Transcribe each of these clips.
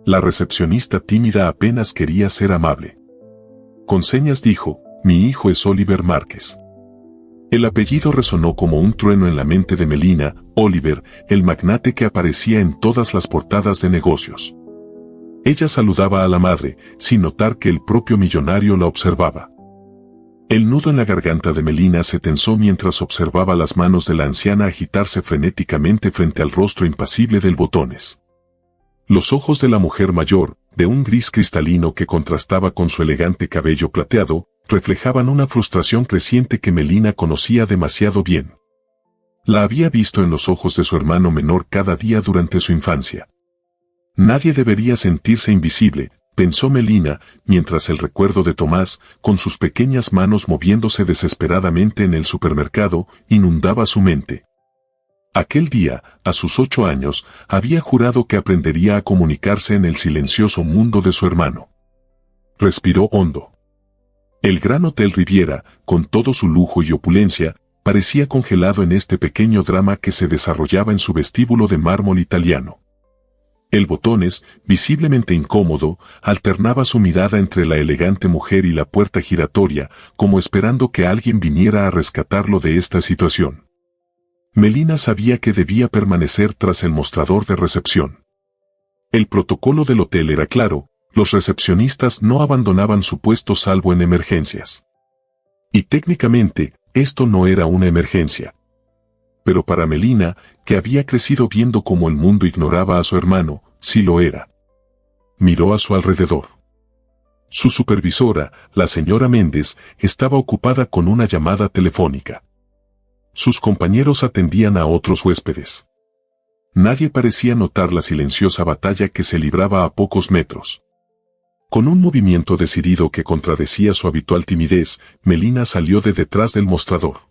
La recepcionista tímida apenas quería ser amable. Con señas dijo, mi hijo es Oliver Márquez. El apellido resonó como un trueno en la mente de Melina. Oliver, el magnate que aparecía en todas las portadas de negocios. Ella saludaba a la madre, sin notar que el propio millonario la observaba. El nudo en la garganta de Melina se tensó mientras observaba las manos de la anciana agitarse frenéticamente frente al rostro impasible del Botones. Los ojos de la mujer mayor, de un gris cristalino que contrastaba con su elegante cabello plateado, reflejaban una frustración creciente que Melina conocía demasiado bien. La había visto en los ojos de su hermano menor cada día durante su infancia. Nadie debería sentirse invisible, pensó Melina, mientras el recuerdo de Tomás, con sus pequeñas manos moviéndose desesperadamente en el supermercado, inundaba su mente. Aquel día, a sus 8 años, había jurado que aprendería a comunicarse en el silencioso mundo de su hermano. Respiró hondo. El Gran Hotel Riviera, con todo su lujo y opulencia, parecía congelado en este pequeño drama que se desarrollaba en su vestíbulo de mármol italiano. El Botones, visiblemente incómodo, alternaba su mirada entre la elegante mujer y la puerta giratoria, como esperando que alguien viniera a rescatarlo de esta situación. Melina sabía que debía permanecer tras el mostrador de recepción. El protocolo del hotel era claro, los recepcionistas no abandonaban su puesto salvo en emergencias. Y técnicamente, esto no era una emergencia. Pero para Melina, que había crecido viendo cómo el mundo ignoraba a su hermano, sí lo era. Miró a su alrededor. Su supervisora, la señora Méndez, estaba ocupada con una llamada telefónica. Sus compañeros atendían a otros huéspedes. Nadie parecía notar la silenciosa batalla que se libraba a pocos metros. Con un movimiento decidido que contradecía su habitual timidez, Melina salió de detrás del mostrador.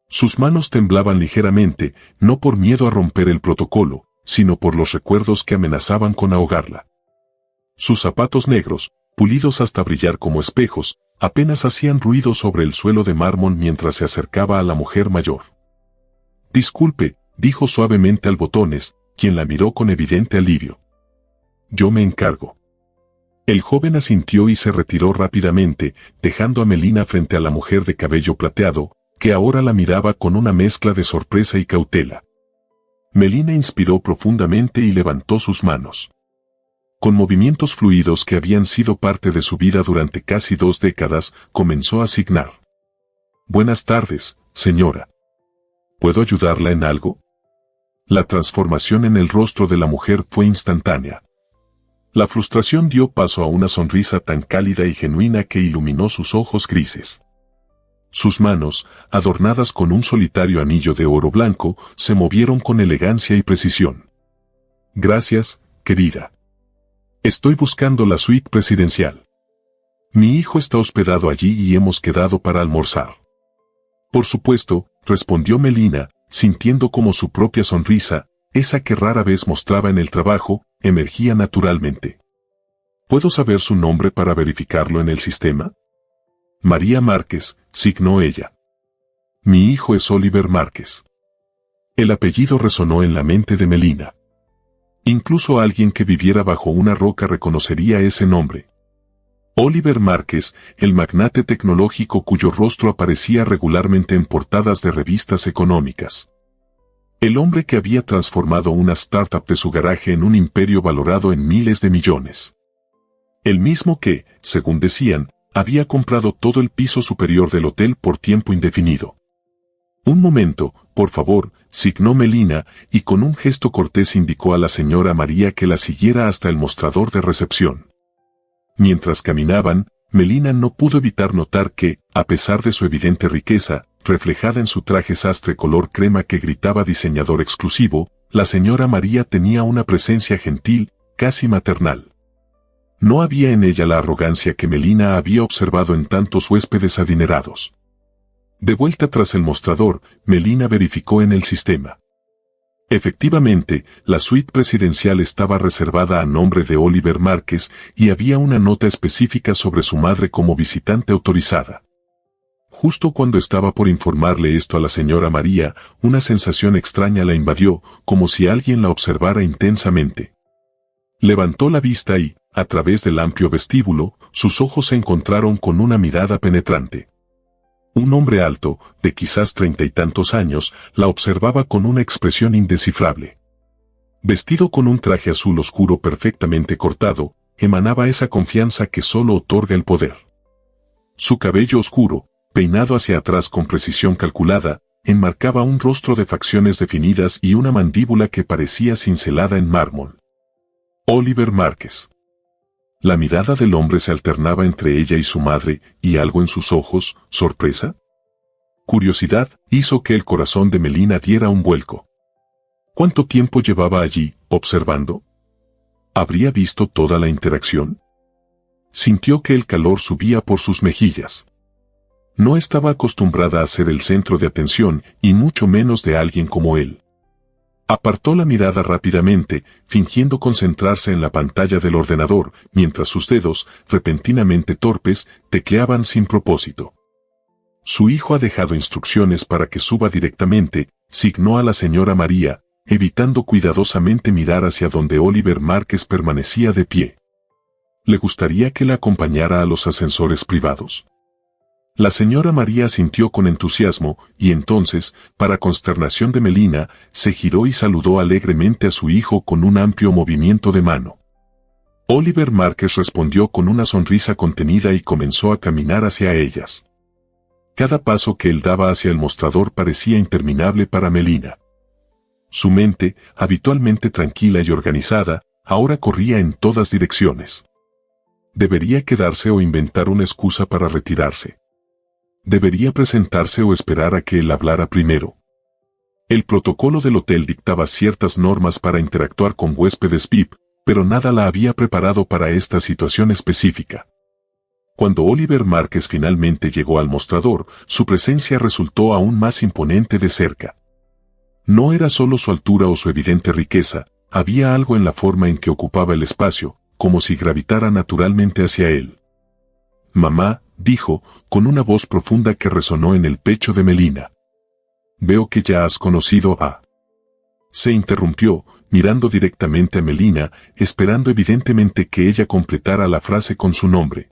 Sus manos temblaban ligeramente, no por miedo a romper el protocolo, sino por los recuerdos que amenazaban con ahogarla. Sus zapatos negros, pulidos hasta brillar como espejos, apenas hacían ruido sobre el suelo de mármol mientras se acercaba a la mujer mayor. «Disculpe», dijo suavemente al Botones, quien la miró con evidente alivio. «Yo me encargo». El joven asintió y se retiró rápidamente, dejando a Melina frente a la mujer de cabello plateado, que ahora la miraba con una mezcla de sorpresa y cautela. Melina inspiró profundamente y levantó sus manos. Con movimientos fluidos que habían sido parte de su vida durante casi 2 décadas, comenzó a signar. «Buenas tardes, señora. ¿Puedo ayudarla en algo?» La transformación en el rostro de la mujer fue instantánea. La frustración dio paso a una sonrisa tan cálida y genuina que iluminó sus ojos grises. Sus manos, adornadas con un solitario anillo de oro blanco, se movieron con elegancia y precisión. «Gracias, querida. Estoy buscando la suite presidencial. Mi hijo está hospedado allí y hemos quedado para almorzar». «Por supuesto», respondió Melina, sintiendo como su propia sonrisa, esa que rara vez mostraba en el trabajo, emergía naturalmente. «¿Puedo saber su nombre para verificarlo en el sistema?» «María Márquez», signó ella. «Mi hijo es Oliver Márquez». El apellido resonó en la mente de Melina. Incluso alguien que viviera bajo una roca reconocería ese nombre. Oliver Márquez, el magnate tecnológico cuyo rostro aparecía regularmente en portadas de revistas económicas. El hombre que había transformado una startup de su garaje en un imperio valorado en miles de millones. El mismo que, según decían, había comprado todo el piso superior del hotel por tiempo indefinido. «Un momento, por favor», signó Melina, y con un gesto cortés indicó a la señora María que la siguiera hasta el mostrador de recepción. Mientras caminaban, Melina no pudo evitar notar que, a pesar de su evidente riqueza, reflejada en su traje sastre color crema que gritaba diseñador exclusivo, la señora María tenía una presencia gentil, casi maternal. No había en ella la arrogancia que Melina había observado en tantos huéspedes adinerados. De vuelta tras el mostrador, Melina verificó en el sistema. Efectivamente, la suite presidencial estaba reservada a nombre de Oliver Márquez y había una nota específica sobre su madre como visitante autorizada. Justo cuando estaba por informarle esto a la señora María, una sensación extraña la invadió, como si alguien la observara intensamente. Levantó la vista y, a través del amplio vestíbulo, sus ojos se encontraron con una mirada penetrante. Un hombre alto, de quizás 30 y tantos años, la observaba con una expresión indescifrable. Vestido con un traje azul oscuro perfectamente cortado, emanaba esa confianza que solo otorga el poder. Su cabello oscuro, peinado hacia atrás con precisión calculada, enmarcaba un rostro de facciones definidas y una mandíbula que parecía cincelada en mármol. Oliver Márquez. La mirada del hombre se alternaba entre ella y su madre, y algo en sus ojos, sorpresa. Curiosidad, hizo que el corazón de Melina diera un vuelco. ¿Cuánto tiempo llevaba allí, observando? ¿Habría visto toda la interacción? Sintió que el calor subía por sus mejillas. No estaba acostumbrada a ser el centro de atención, y mucho menos de alguien como él. Apartó la mirada rápidamente, fingiendo concentrarse en la pantalla del ordenador, mientras sus dedos, repentinamente torpes, tecleaban sin propósito. Su hijo ha dejado instrucciones para que suba directamente, signó a la señora María, evitando cuidadosamente mirar hacia donde Oliver Márquez permanecía de pie. ¿Le gustaría que la acompañara a los ascensores privados? La señora María asintió con entusiasmo, y entonces, para consternación de Melina, se giró y saludó alegremente a su hijo con un amplio movimiento de mano. Oliver Márquez respondió con una sonrisa contenida y comenzó a caminar hacia ellas. Cada paso que él daba hacia el mostrador parecía interminable para Melina. Su mente, habitualmente tranquila y organizada, ahora corría en todas direcciones. ¿Debería quedarse o inventar una excusa para retirarse? ¿Debería presentarse o esperar a que él hablara primero? El protocolo del hotel dictaba ciertas normas para interactuar con huéspedes VIP, pero nada la había preparado para esta situación específica. Cuando Oliver Márquez finalmente llegó al mostrador, su presencia resultó aún más imponente de cerca. No era solo su altura o su evidente riqueza, había algo en la forma en que ocupaba el espacio, como si gravitara naturalmente hacia él. «Mamá», dijo, con una voz profunda que resonó en el pecho de Melina. «Veo que ya has conocido a...». Se interrumpió, mirando directamente a Melina, esperando evidentemente que ella completara la frase con su nombre.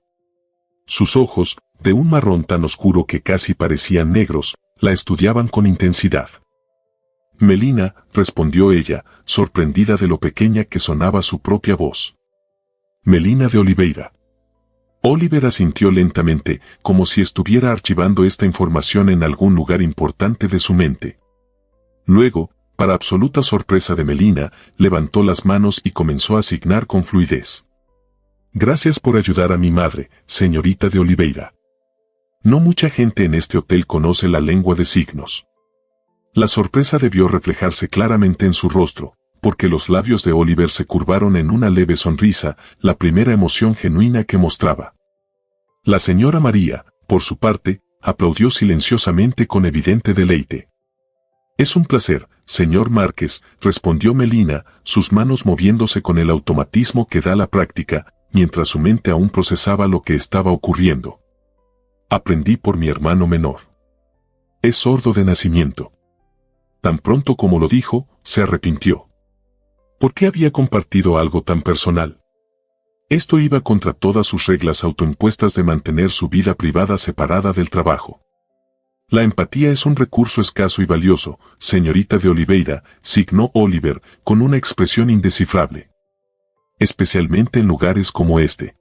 Sus ojos, de un marrón tan oscuro que casi parecían negros, la estudiaban con intensidad. «Melina», respondió ella, sorprendida de lo pequeña que sonaba su propia voz. «Melina de Oliveira». Oliver asintió lentamente, como si estuviera archivando esta información en algún lugar importante de su mente. Luego, para absoluta sorpresa de Melina, levantó las manos y comenzó a signar con fluidez. «Gracias por ayudar a mi madre, señorita de Oliveira. No mucha gente en este hotel conoce la lengua de signos». La sorpresa debió reflejarse claramente en su rostro, porque los labios de Oliver se curvaron en una leve sonrisa, la primera emoción genuina que mostraba. La señora María, por su parte, aplaudió silenciosamente con evidente deleite. «Es un placer, señor Márquez», respondió Melina, sus manos moviéndose con el automatismo que da la práctica, mientras su mente aún procesaba lo que estaba ocurriendo. «Aprendí por mi hermano menor. Es sordo de nacimiento». Tan pronto como lo dijo, se arrepintió. ¿Por qué había compartido algo tan personal? Esto iba contra todas sus reglas autoimpuestas de mantener su vida privada separada del trabajo. «La empatía es un recurso escaso y valioso, señorita de Oliveira», signó Oliver, con una expresión indescifrable. «Especialmente en lugares como este».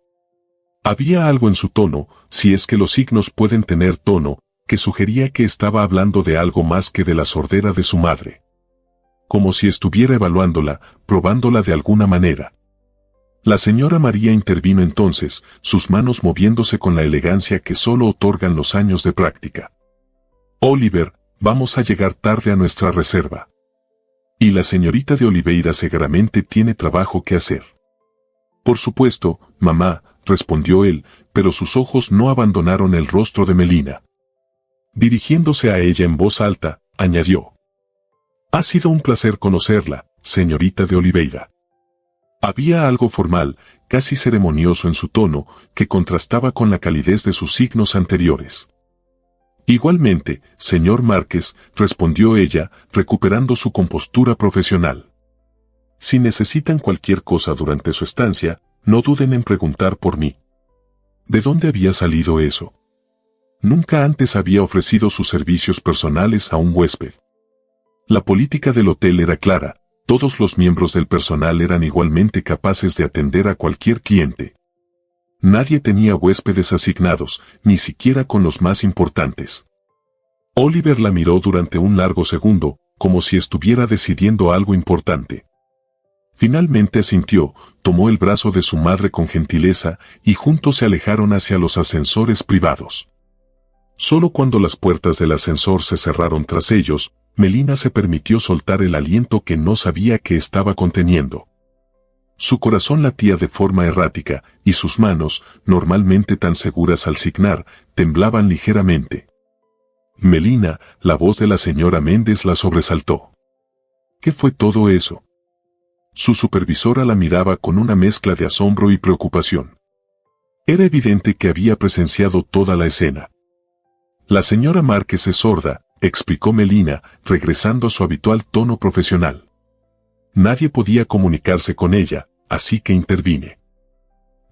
Había algo en su tono, si es que los signos pueden tener tono, que sugería que estaba hablando de algo más que de la sordera de su madre. Como si estuviera evaluándola, probándola de alguna manera. La señora María intervino entonces, sus manos moviéndose con la elegancia que solo otorgan los años de práctica. «Oliver, vamos a llegar tarde a nuestra reserva. Y la señorita de Oliveira seguramente tiene trabajo que hacer». «Por supuesto, mamá», respondió él, pero sus ojos no abandonaron el rostro de Melina. Dirigiéndose a ella en voz alta, añadió: «Ha sido un placer conocerla, señorita de Oliveira». Había algo formal, casi ceremonioso en su tono, que contrastaba con la calidez de sus signos anteriores. «Igualmente, señor Márquez», respondió ella, recuperando su compostura profesional. Si necesitan cualquier cosa durante su estancia, no duden en preguntar por mí. ¿De dónde había salido eso? Nunca antes había ofrecido sus servicios personales a un huésped. La política del hotel era clara, todos los miembros del personal eran igualmente capaces de atender a cualquier cliente. Nadie tenía huéspedes asignados, ni siquiera con los más importantes. Oliver la miró durante un largo segundo, como si estuviera decidiendo algo importante. Finalmente asintió, tomó el brazo de su madre con gentileza y juntos se alejaron hacia los ascensores privados. Solo cuando las puertas del ascensor se cerraron tras ellos, Melina se permitió soltar el aliento que no sabía que estaba conteniendo. Su corazón latía de forma errática, y sus manos, normalmente tan seguras al signar, temblaban ligeramente. Melina, la voz de la señora Méndez la sobresaltó. ¿Qué fue todo eso? Su supervisora la miraba con una mezcla de asombro y preocupación. Era evidente que había presenciado toda la escena. La señora Márquez es sorda, explicó Melina, regresando a su habitual tono profesional. Nadie podía comunicarse con ella, así que intervine.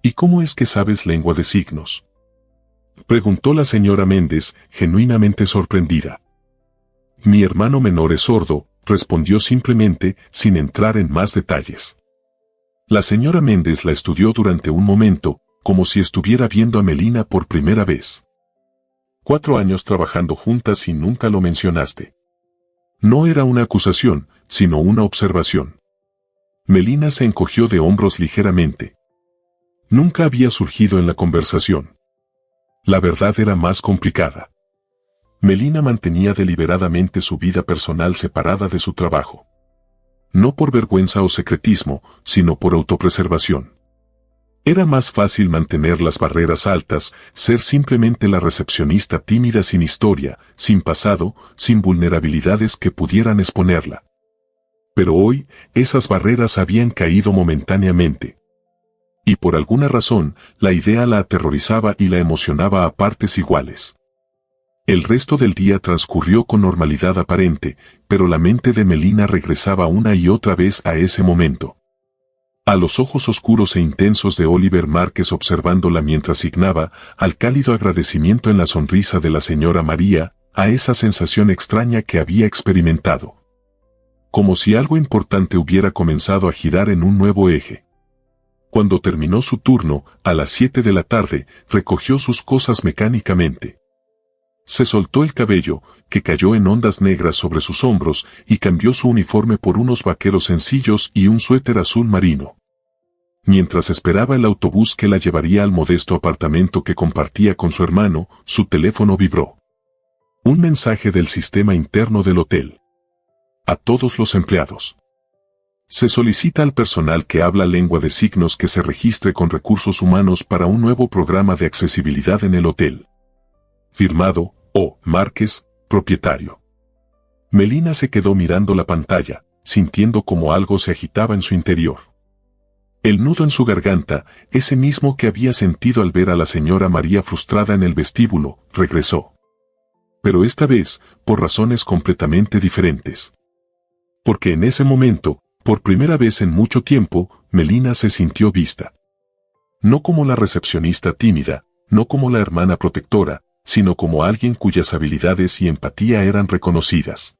¿Y cómo es que sabes lengua de signos?, preguntó la señora Méndez, genuinamente sorprendida. Mi hermano menor es sordo, respondió simplemente, sin entrar en más detalles. La señora Méndez la estudió durante un momento, como si estuviera viendo a Melina por primera vez. 4 años trabajando juntas y nunca lo mencionaste. No era una acusación, sino una observación. Melina se encogió de hombros ligeramente. Nunca había surgido en la conversación. La verdad era más complicada. Melina mantenía deliberadamente su vida personal separada de su trabajo. No por vergüenza o secretismo, sino por autopreservación. Era más fácil mantener las barreras altas, ser simplemente la recepcionista tímida sin historia, sin pasado, sin vulnerabilidades que pudieran exponerla. Pero hoy, esas barreras habían caído momentáneamente. Y por alguna razón, la idea la aterrorizaba y la emocionaba a partes iguales. El resto del día transcurrió con normalidad aparente, pero la mente de Melina regresaba una y otra vez a ese momento. A los ojos oscuros e intensos de Oliver Márquez observándola mientras signaba, al cálido agradecimiento en la sonrisa de la señora María, a esa sensación extraña que había experimentado. Como si algo importante hubiera comenzado a girar en un nuevo eje. Cuando terminó su turno, a las 7 de la tarde, recogió sus cosas mecánicamente. Se soltó el cabello, que cayó en ondas negras sobre sus hombros, y cambió su uniforme por unos vaqueros sencillos y un suéter azul marino. Mientras esperaba el autobús que la llevaría al modesto apartamento que compartía con su hermano, su teléfono vibró. Un mensaje del sistema interno del hotel. A todos los empleados. Se solicita al personal que habla lengua de signos que se registre con recursos humanos para un nuevo programa de accesibilidad en el hotel. Firmado, O. Márquez, propietario. Melina se quedó mirando la pantalla, sintiendo como algo se agitaba en su interior. El nudo en su garganta, ese mismo que había sentido al ver a la señora María frustrada en el vestíbulo, regresó. Pero esta vez, por razones completamente diferentes. Porque en ese momento, por primera vez en mucho tiempo, Melina se sintió vista. No como la recepcionista tímida, no como la hermana protectora, sino como alguien cuyas habilidades y empatía eran reconocidas.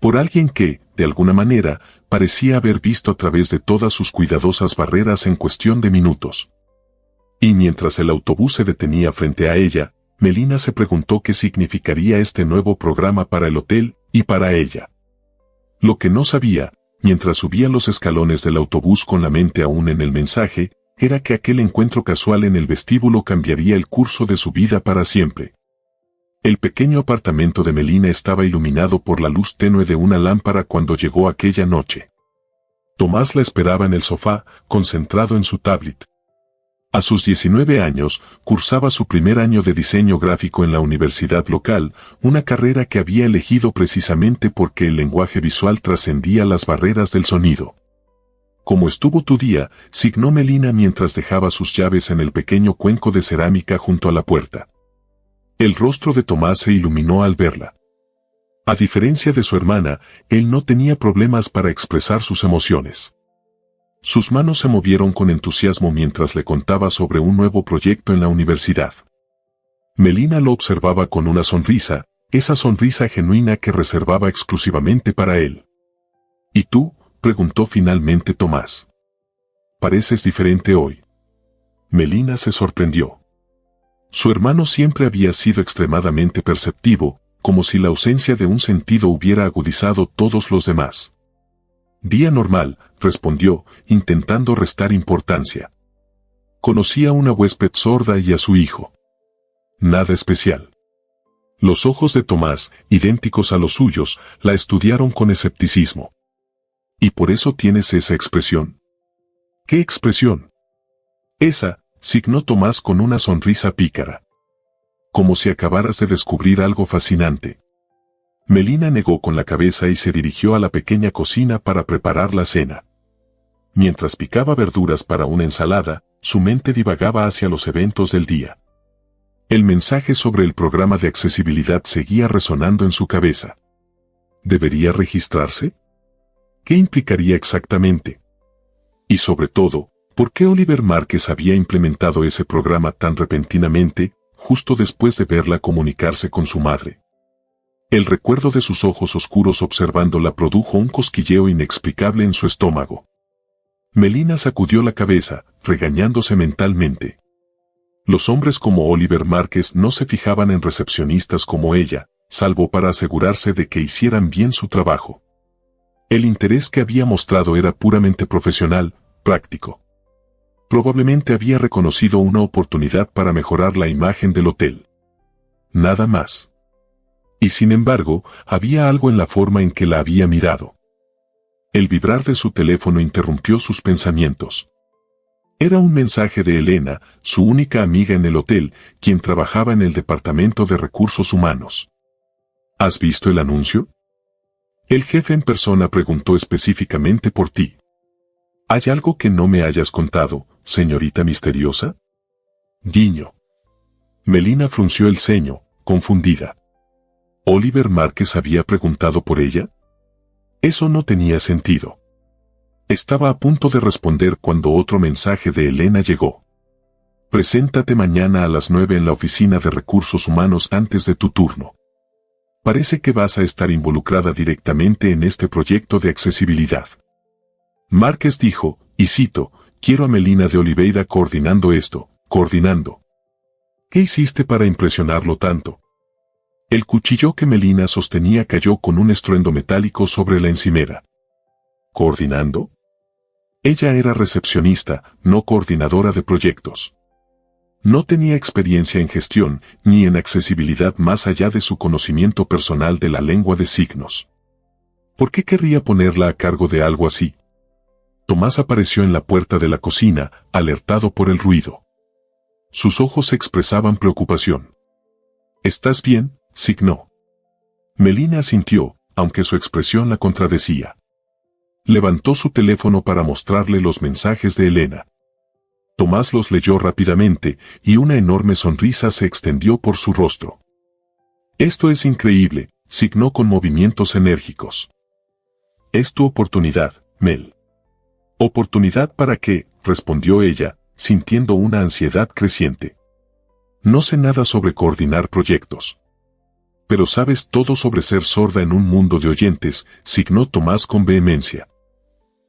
Por alguien que, de alguna manera, parecía haber visto a través de todas sus cuidadosas barreras en cuestión de minutos. Y mientras el autobús se detenía frente a ella, Melina se preguntó qué significaría este nuevo programa para el hotel y para ella. Lo que no sabía, mientras subía los escalones del autobús con la mente aún en el mensaje, era que aquel encuentro casual en el vestíbulo cambiaría el curso de su vida para siempre. El pequeño apartamento de Melina estaba iluminado por la luz tenue de una lámpara cuando llegó aquella noche. Tomás la esperaba en el sofá, concentrado en su tablet. A sus 19 años, cursaba su primer año de diseño gráfico en la universidad local, una carrera que había elegido precisamente porque el lenguaje visual trascendía las barreras del sonido. ¿Cómo estuvo tu día?, signó Melina mientras dejaba sus llaves en el pequeño cuenco de cerámica junto a la puerta. El rostro de Tomás se iluminó al verla. A diferencia de su hermana, él no tenía problemas para expresar sus emociones. Sus manos se movieron con entusiasmo mientras le contaba sobre un nuevo proyecto en la universidad. Melina lo observaba con una sonrisa, esa sonrisa genuina que reservaba exclusivamente para él. ¿Y tú?, preguntó finalmente Tomás. Pareces diferente hoy. Melina se sorprendió. Su hermano siempre había sido extremadamente perceptivo, como si la ausencia de un sentido hubiera agudizado todos los demás. Día normal, respondió, intentando restar importancia. Conocí a una huésped sorda y a su hijo. Nada especial. Los ojos de Tomás, idénticos a los suyos, la estudiaron con escepticismo. ¿Y por eso tienes esa expresión? ¿Qué expresión? Esa, signó Tomás con una sonrisa pícara. Como si acabaras de descubrir algo fascinante. Melina negó con la cabeza y se dirigió a la pequeña cocina para preparar la cena. Mientras picaba verduras para una ensalada, su mente divagaba hacia los eventos del día. El mensaje sobre el programa de accesibilidad seguía resonando en su cabeza. ¿Debería registrarse? ¿Qué implicaría exactamente? Y sobre todo, ¿por qué Oliver Márquez había implementado ese programa tan repentinamente, justo después de verla comunicarse con su madre? El recuerdo de sus ojos oscuros observándola produjo un cosquilleo inexplicable en su estómago. Melina sacudió la cabeza, regañándose mentalmente. Los hombres como Oliver Márquez no se fijaban en recepcionistas como ella, salvo para asegurarse de que hicieran bien su trabajo. El interés que había mostrado era puramente profesional, práctico. Probablemente había reconocido una oportunidad para mejorar la imagen del hotel. Nada más. Y sin embargo, había algo en la forma en que la había mirado. El vibrar de su teléfono interrumpió sus pensamientos. Era un mensaje de Elena, su única amiga en el hotel, quien trabajaba en el departamento de recursos humanos. ¿Has visto el anuncio? El jefe en persona preguntó específicamente por ti. ¿Hay algo que no me hayas contado, señorita misteriosa? Guiño. Melina frunció el ceño, confundida. ¿Oliver Márquez había preguntado por ella? Eso no tenía sentido. Estaba a punto de responder cuando otro mensaje de Elena llegó. Preséntate mañana a las 9 en la oficina de recursos humanos antes de tu turno. Parece que vas a estar involucrada directamente en este proyecto de accesibilidad. Márquez dijo, y cito, quiero a Melina de Oliveira coordinando esto, coordinando. ¿Qué hiciste para impresionarlo tanto? El cuchillo que Melina sostenía cayó con un estruendo metálico sobre la encimera. ¿Coordinando? Ella era recepcionista, no coordinadora de proyectos. No tenía experiencia en gestión, ni en accesibilidad más allá de su conocimiento personal de la lengua de signos. ¿Por qué querría ponerla a cargo de algo así? Tomás apareció en la puerta de la cocina, alertado por el ruido. Sus ojos expresaban preocupación. ¿Estás bien?, signó. Melina asintió, aunque su expresión la contradecía. Levantó su teléfono para mostrarle los mensajes de Elena. Tomás los leyó rápidamente, y una enorme sonrisa se extendió por su rostro. Esto es increíble, signó con movimientos enérgicos. Es tu oportunidad, Mel. ¿Oportunidad para qué?, respondió ella, sintiendo una ansiedad creciente. No sé nada sobre coordinar proyectos. Pero sabes todo sobre ser sorda en un mundo de oyentes, signó Tomás con vehemencia.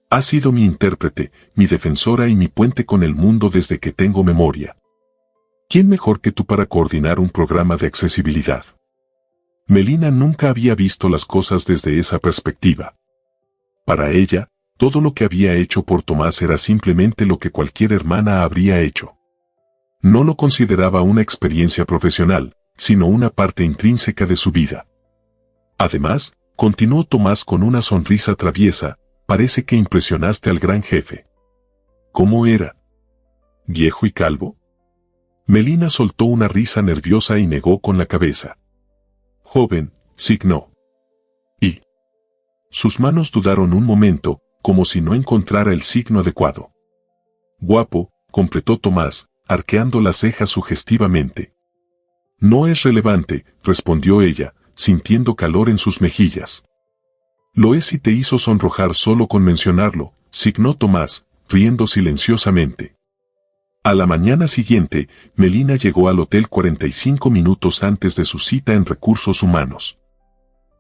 Has sido mi intérprete, mi defensora y mi puente con el mundo desde que tengo memoria. ¿Quién mejor que tú para coordinar un programa de accesibilidad? Melina nunca había visto las cosas desde esa perspectiva. Para ella, todo lo que había hecho por Tomás era simplemente lo que cualquier hermana habría hecho. No lo consideraba una experiencia profesional, sino una parte intrínseca de su vida. Además, continuó Tomás con una sonrisa traviesa, parece que impresionaste al gran jefe. ¿Cómo era? ¿Viejo y calvo? Melina soltó una risa nerviosa y negó con la cabeza. Joven, signó. Y sus manos dudaron un momento, como si no encontrara el signo adecuado. Guapo, completó Tomás, arqueando las cejas sugestivamente. No es relevante, respondió ella, sintiendo calor en sus mejillas. Lo es y te hizo sonrojar solo con mencionarlo, signó Tomás, riendo silenciosamente. A la mañana siguiente, Melina llegó al hotel 45 minutos antes de su cita en Recursos Humanos.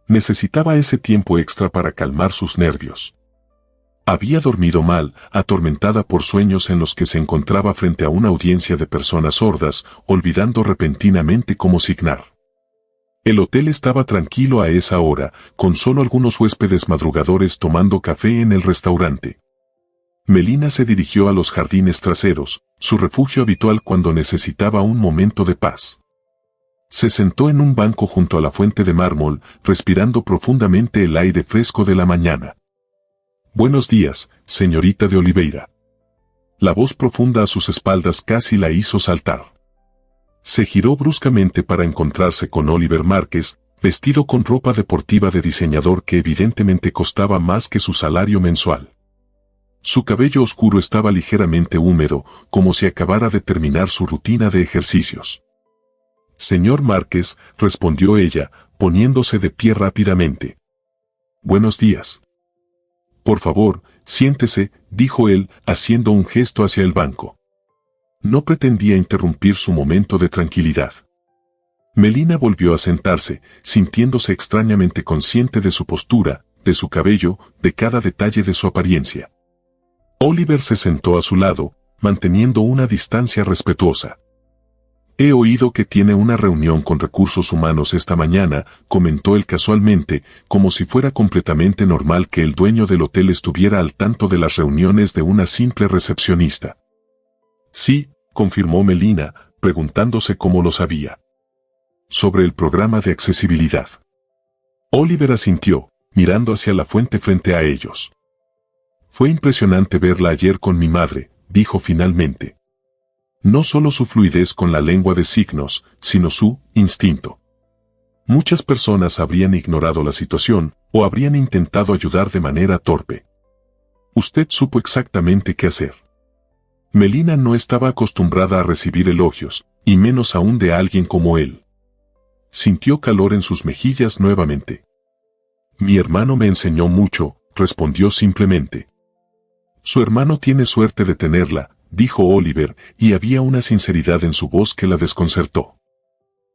Necesitaba ese tiempo extra para calmar sus nervios. Había dormido mal, atormentada por sueños en los que se encontraba frente a una audiencia de personas sordas, olvidando repentinamente cómo signar. El hotel estaba tranquilo a esa hora, con solo algunos huéspedes madrugadores tomando café en el restaurante. Melina se dirigió a los jardines traseros, su refugio habitual cuando necesitaba un momento de paz. Se sentó en un banco junto a la fuente de mármol, respirando profundamente el aire fresco de la mañana. «Buenos días, señorita de Oliveira». La voz profunda a sus espaldas casi la hizo saltar. Se giró bruscamente para encontrarse con Oliver Márquez, vestido con ropa deportiva de diseñador que evidentemente costaba más que su salario mensual. Su cabello oscuro estaba ligeramente húmedo, como si acabara de terminar su rutina de ejercicios. «Señor Márquez», respondió ella, poniéndose de pie rápidamente. «Buenos días». «Por favor, siéntese», dijo él, haciendo un gesto hacia el banco. No pretendía interrumpir su momento de tranquilidad. Melina volvió a sentarse, sintiéndose extrañamente consciente de su postura, de su cabello, de cada detalle de su apariencia. Oliver se sentó a su lado, manteniendo una distancia respetuosa. «He oído que tiene una reunión con Recursos Humanos esta mañana», comentó él casualmente, como si fuera completamente normal que el dueño del hotel estuviera al tanto de las reuniones de una simple recepcionista. «Sí», confirmó Melina, preguntándose cómo lo sabía. «Sobre el programa de accesibilidad». Oliver asintió, mirando hacia la fuente frente a ellos. «Fue impresionante verla ayer con mi madre», dijo finalmente. No solo su fluidez con la lengua de signos, sino su instinto. Muchas personas habrían ignorado la situación, o habrían intentado ayudar de manera torpe. Usted supo exactamente qué hacer. Melina no estaba acostumbrada a recibir elogios, y menos aún de alguien como él. Sintió calor en sus mejillas nuevamente. «Mi hermano me enseñó mucho», respondió simplemente. «Su hermano tiene suerte de tenerla», dijo Oliver, y había una sinceridad en su voz que la desconcertó.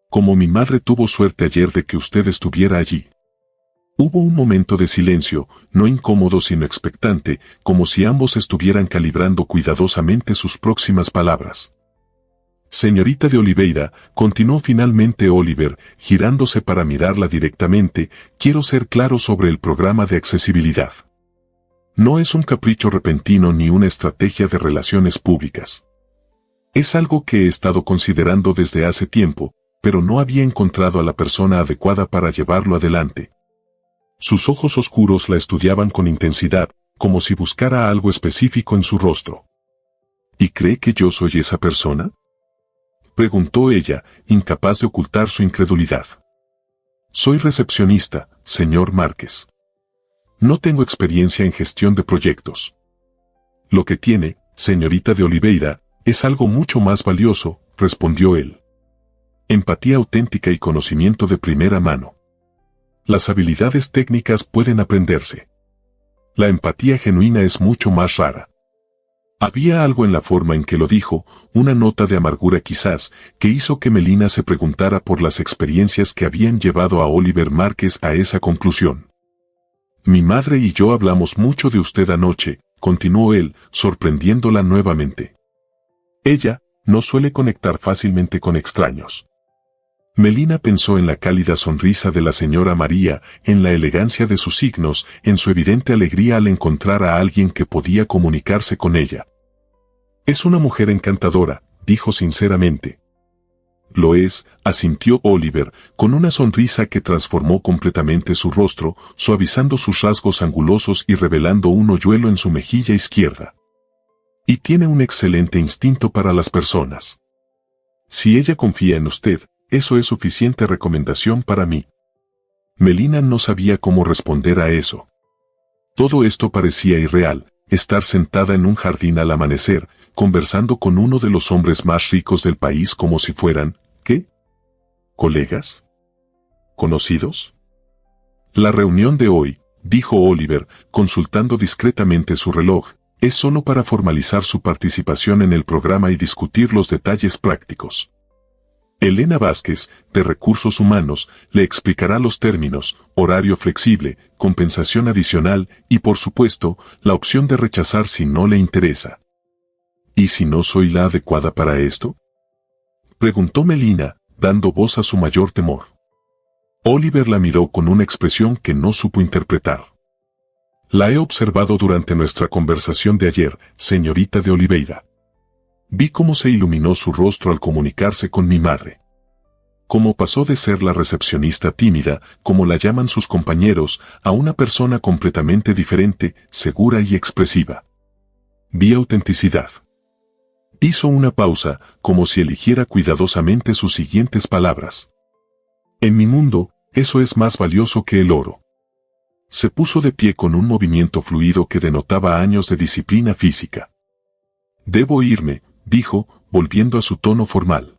«Como mi madre tuvo suerte ayer de que usted estuviera allí». Hubo un momento de silencio, no incómodo sino expectante, como si ambos estuvieran calibrando cuidadosamente sus próximas palabras. «Señorita de Oliveira», continuó finalmente Oliver, girándose para mirarla directamente, «quiero ser claro sobre el programa de accesibilidad. No es un capricho repentino ni una estrategia de relaciones públicas. Es algo que he estado considerando desde hace tiempo, pero no había encontrado a la persona adecuada para llevarlo adelante». Sus ojos oscuros la estudiaban con intensidad, como si buscara algo específico en su rostro. «¿Y cree que yo soy esa persona?», preguntó ella, incapaz de ocultar su incredulidad. «Soy recepcionista, señor Márquez. No tengo experiencia en gestión de proyectos». «Lo que tiene, señorita de Oliveira, es algo mucho más valioso», respondió él. «Empatía auténtica y conocimiento de primera mano. Las habilidades técnicas pueden aprenderse. La empatía genuina es mucho más rara». Había algo en la forma en que lo dijo, una nota de amargura quizás, que hizo que Melina se preguntara por las experiencias que habían llevado a Oliver Márquez a esa conclusión. «Mi madre y yo hablamos mucho de usted anoche», continuó él, sorprendiéndola nuevamente. «Ella no suele conectar fácilmente con extraños». Melina pensó en la cálida sonrisa de la señora María, en la elegancia de sus signos, en su evidente alegría al encontrar a alguien que podía comunicarse con ella. «Es una mujer encantadora», dijo sinceramente. «Lo es», asintió Oliver, con una sonrisa que transformó completamente su rostro, suavizando sus rasgos angulosos y revelando un hoyuelo en su mejilla izquierda. «Y tiene un excelente instinto para las personas. Si ella confía en usted, eso es suficiente recomendación para mí». Melina no sabía cómo responder a eso. Todo esto parecía irreal, estar sentada en un jardín al amanecer, conversando con uno de los hombres más ricos del país como si fueran, ¿qué? ¿Colegas? ¿Conocidos? La reunión de hoy, dijo Oliver, consultando discretamente su reloj, es solo para formalizar su participación en el programa y discutir los detalles prácticos. Elena Vázquez, de Recursos Humanos, le explicará los términos, horario flexible, compensación adicional y, por supuesto, la opción de rechazar si no le interesa. ¿Y si no soy la adecuada para esto?, preguntó Melina, dando voz a su mayor temor. Oliver la miró con una expresión que no supo interpretar. La he observado durante nuestra conversación de ayer, señorita de Oliveira. Vi cómo se iluminó su rostro al comunicarse con mi madre. Cómo pasó de ser la recepcionista tímida, como la llaman sus compañeros, a una persona completamente diferente, segura y expresiva. Vi autenticidad. Hizo una pausa, como si eligiera cuidadosamente sus siguientes palabras. En mi mundo, eso es más valioso que el oro. Se puso de pie con un movimiento fluido que denotaba años de disciplina física. Debo irme, dijo, volviendo a su tono formal.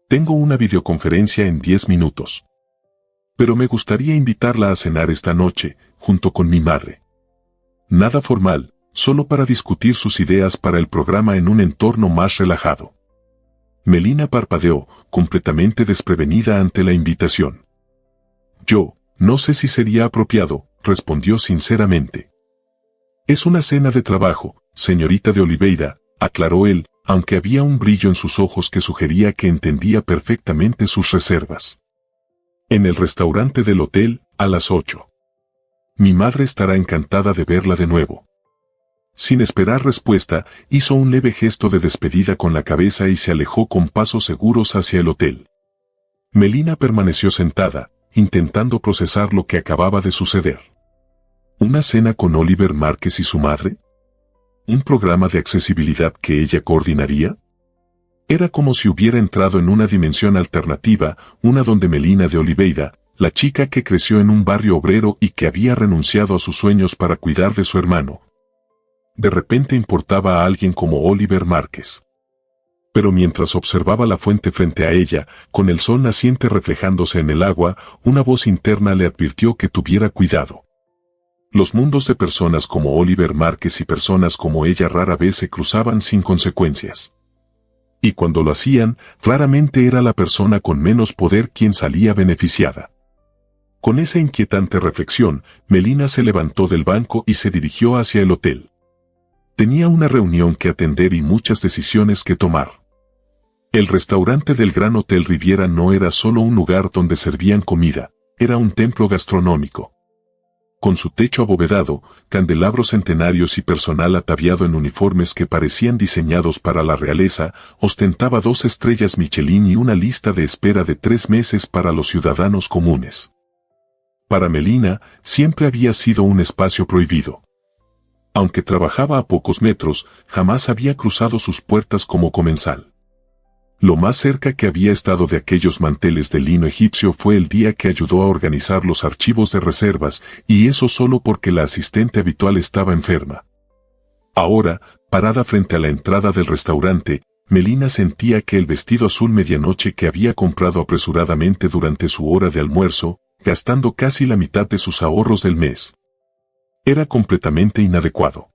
Tengo una videoconferencia en 10 minutos. Pero me gustaría invitarla a cenar esta noche, junto con mi madre. Nada formal, solo para discutir sus ideas para el programa en un entorno más relajado. Melina parpadeó, completamente desprevenida ante la invitación. Yo, no sé si sería apropiado, respondió sinceramente. Es una cena de trabajo, señorita de Oliveira, aclaró él, aunque había un brillo en sus ojos que sugería que entendía perfectamente sus reservas. En el restaurante del hotel, a las 8. Mi madre estará encantada de verla de nuevo. Sin esperar respuesta, hizo un leve gesto de despedida con la cabeza y se alejó con pasos seguros hacia el hotel. Melina permaneció sentada, intentando procesar lo que acababa de suceder. ¿Una cena con Oliver Márquez y su madre? ¿Un programa de accesibilidad que ella coordinaría? Era como si hubiera entrado en una dimensión alternativa, una donde Melina de Oliveira, la chica que creció en un barrio obrero y que había renunciado a sus sueños para cuidar de su hermano, de repente importaba a alguien como Oliver Márquez. Pero mientras observaba la fuente frente a ella, con el sol naciente reflejándose en el agua, una voz interna le advirtió que tuviera cuidado. Los mundos de personas como Oliver Márquez y personas como ella rara vez se cruzaban sin consecuencias. Y cuando lo hacían, raramente era la persona con menos poder quien salía beneficiada. Con esa inquietante reflexión, Melina se levantó del banco y se dirigió hacia el hotel. Tenía una reunión que atender y muchas decisiones que tomar. El restaurante del Gran Hotel Riviera no era solo un lugar donde servían comida, era un templo gastronómico. Con su techo abovedado, candelabros centenarios y personal ataviado en uniformes que parecían diseñados para la realeza, ostentaba 2 estrellas Michelin y una lista de espera de 3 meses para los ciudadanos comunes. Para Melina, siempre había sido un espacio prohibido. Aunque trabajaba a pocos metros, jamás había cruzado sus puertas como comensal. Lo más cerca que había estado de aquellos manteles de lino egipcio fue el día que ayudó a organizar los archivos de reservas, y eso solo porque la asistente habitual estaba enferma. Ahora, parada frente a la entrada del restaurante, Melina sentía que el vestido azul medianoche que había comprado apresuradamente durante su hora de almuerzo, gastando casi la mitad de sus ahorros del mes, era completamente inadecuado.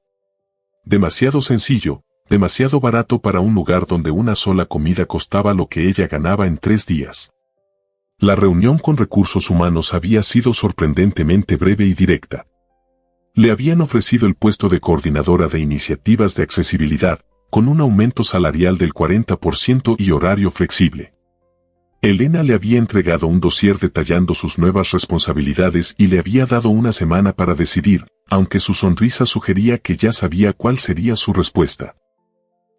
Demasiado sencillo, demasiado barato para un lugar donde una sola comida costaba lo que ella ganaba en 3 días. La reunión con Recursos Humanos había sido sorprendentemente breve y directa. Le habían ofrecido el puesto de coordinadora de iniciativas de accesibilidad, con un aumento salarial del 40% y horario flexible. Elena le había entregado un dossier detallando sus nuevas responsabilidades y le había dado una semana para decidir, aunque su sonrisa sugería que ya sabía cuál sería su respuesta.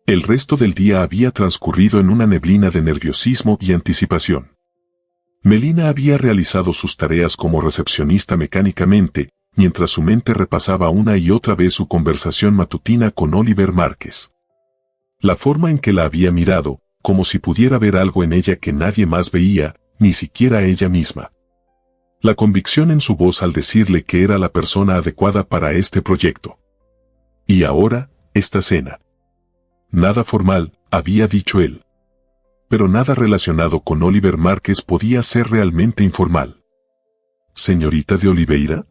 El resto del día había transcurrido en una neblina de nerviosismo y anticipación. Melina había realizado sus tareas como recepcionista mecánicamente, mientras su mente repasaba una y otra vez su conversación matutina con Oliver Márquez. La forma en que la había mirado, como si pudiera ver algo en ella que nadie más veía, ni siquiera ella misma. La convicción en su voz al decirle que era la persona adecuada para este proyecto. Y ahora, esta cena. Nada formal, había dicho él. pero nada relacionado con Oliver Márquez podía ser realmente informal. ¿Señorita de Oliveira?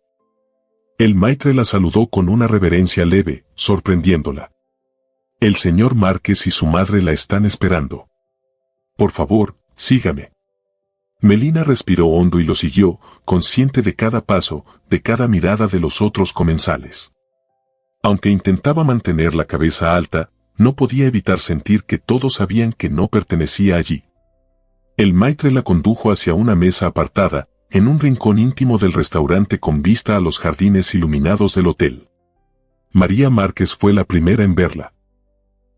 El maitre la saludó con una reverencia leve, sorprendiéndola. El señor Márquez y su madre la están esperando. Por favor, sígame. Melina respiró hondo y lo siguió, consciente de cada paso, de cada mirada de los otros comensales. Aunque intentaba mantener la cabeza alta, no podía evitar sentir que todos sabían que no pertenecía allí. El maitre la condujo hacia una mesa apartada, en un rincón íntimo del restaurante con vista a los jardines iluminados del hotel. María Márquez fue la primera en verla.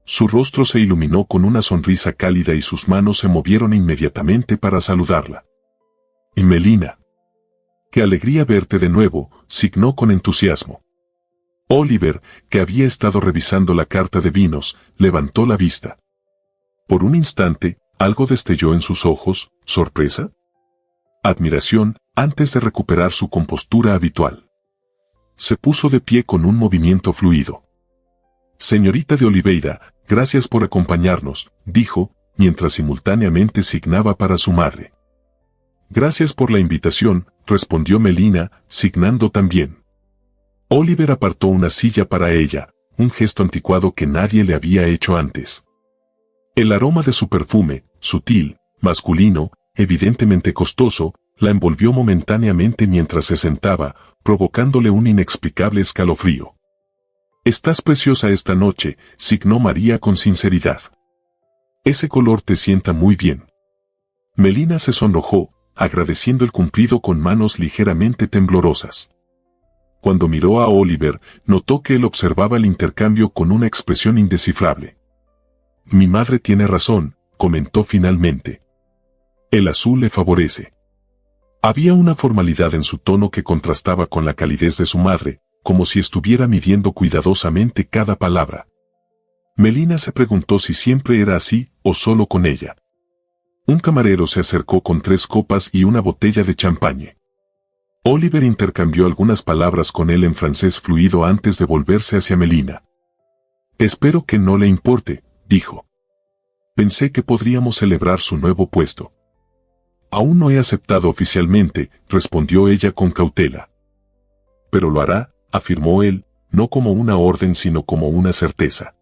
Su rostro se iluminó con una sonrisa cálida y sus manos se movieron inmediatamente para saludarla. Y Melina. ¡Qué alegría verte de nuevo!, signó con entusiasmo. Oliver, que había estado revisando la carta de vinos, levantó la vista. Por un instante, algo destelló en sus ojos, sorpresa, admiración, antes de recuperar su compostura habitual. Se puso de pie con un movimiento fluido. Señorita de Oliveira, gracias por acompañarnos, dijo, mientras simultáneamente signaba para su madre. Gracias por la invitación, respondió Melina, signando también. Oliver apartó una silla para ella, un gesto anticuado que nadie le había hecho antes. El aroma de su perfume, sutil, masculino, evidentemente costoso, la envolvió momentáneamente mientras se sentaba, provocándole un inexplicable escalofrío. Estás preciosa esta noche, signó María con sinceridad. Ese color te sienta muy bien. Melina se sonrojó, agradeciendo el cumplido con manos ligeramente temblorosas. Cuando miró a Oliver, notó que él observaba el intercambio con una expresión indescifrable. Mi madre tiene razón, comentó finalmente. El azul le favorece. Había una formalidad en su tono que contrastaba con la calidez de su madre, como si estuviera midiendo cuidadosamente cada palabra. Melina se preguntó si siempre era así, o solo con ella. Un camarero se acercó con 3 copas y una botella de champagne. Oliver intercambió algunas palabras con él en francés fluido antes de volverse hacia Melina. Espero que no le importe, dijo. Pensé que podríamos celebrar su nuevo puesto. Aún no he aceptado oficialmente, respondió ella con cautela. Pero lo hará, afirmó él, no como una orden sino como una certeza.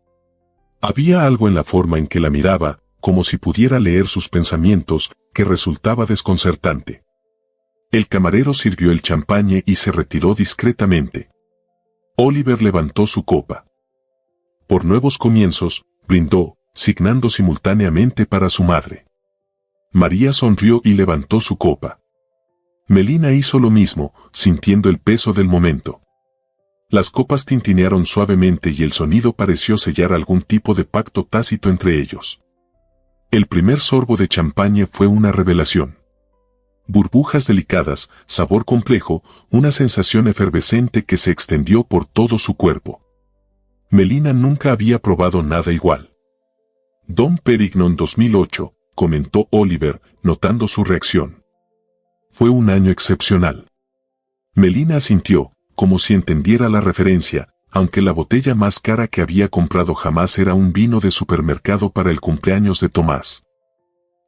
Había algo en la forma en que la miraba, como si pudiera leer sus pensamientos, que resultaba desconcertante. El camarero sirvió el champagne y se retiró discretamente. Oliver levantó su copa. Por nuevos comienzos, brindó, signando simultáneamente para su madre. María sonrió y levantó su copa. Melina hizo lo mismo, sintiendo el peso del momento. Las copas tintinearon suavemente y el sonido pareció sellar algún tipo de pacto tácito entre ellos. El primer sorbo de champagne fue una revelación. Burbujas delicadas, sabor complejo, una sensación efervescente que se extendió por todo su cuerpo. Melina nunca había probado nada igual. Dom Perignon 2008, comentó Oliver, notando su reacción. Fue un año excepcional. Melina asintió, como si entendiera la referencia, aunque la botella más cara que había comprado jamás era un vino de supermercado para el cumpleaños de Tomás.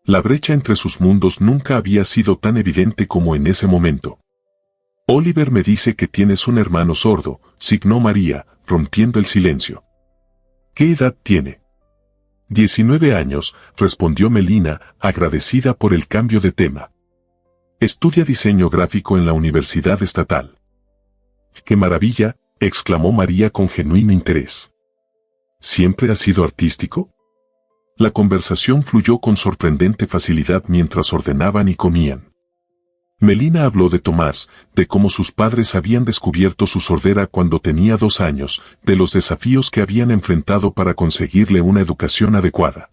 La brecha entre sus mundos nunca había sido tan evidente como en ese momento. Oliver me dice que tienes un hermano sordo, signó María, rompiendo el silencio. ¿Qué edad tiene? 19 años, respondió Melina, agradecida por el cambio de tema. Estudia diseño gráfico en la Universidad Estatal. ¡Qué maravilla!, exclamó María con genuino interés. ¿Siempre ha sido artístico? La conversación fluyó con sorprendente facilidad mientras ordenaban y comían. Melina habló de Tomás, de cómo sus padres habían descubierto su sordera cuando tenía 2 años, de los desafíos que habían enfrentado para conseguirle una educación adecuada.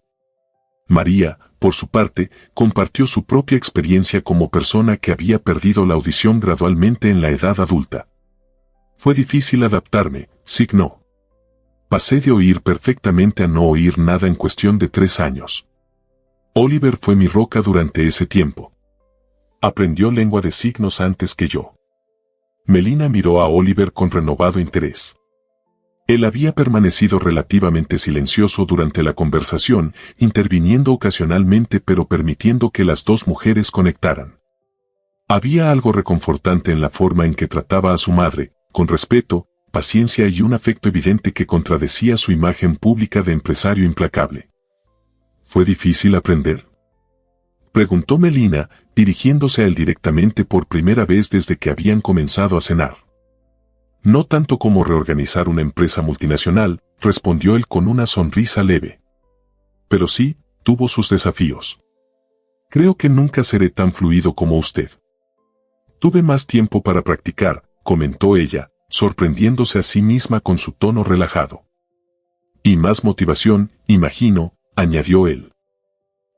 María, por su parte, compartió su propia experiencia como persona que había perdido la audición gradualmente en la edad adulta. Fue difícil adaptarme, signó. Pasé de oír perfectamente a no oír nada en cuestión de 3 años. Oliver fue mi roca durante ese tiempo. Aprendió lengua de signos antes que yo. Melina miró a Oliver con renovado interés. Él había permanecido relativamente silencioso durante la conversación, interviniendo ocasionalmente pero permitiendo que las dos mujeres conectaran. Había algo reconfortante en la forma en que trataba a su madre, con respeto, paciencia y un afecto evidente que contradecía su imagen pública de empresario implacable. ¿Fue difícil aprender?, preguntó Melina, dirigiéndose a él directamente por primera vez desde que habían comenzado a cenar. No tanto como reorganizar una empresa multinacional, respondió él con una sonrisa leve. Pero sí, tuvo sus desafíos. Creo que nunca seré tan fluido como usted. Tuve más tiempo para practicar, comentó ella, sorprendiéndose a sí misma con su tono relajado. Y más motivación, imagino, añadió él.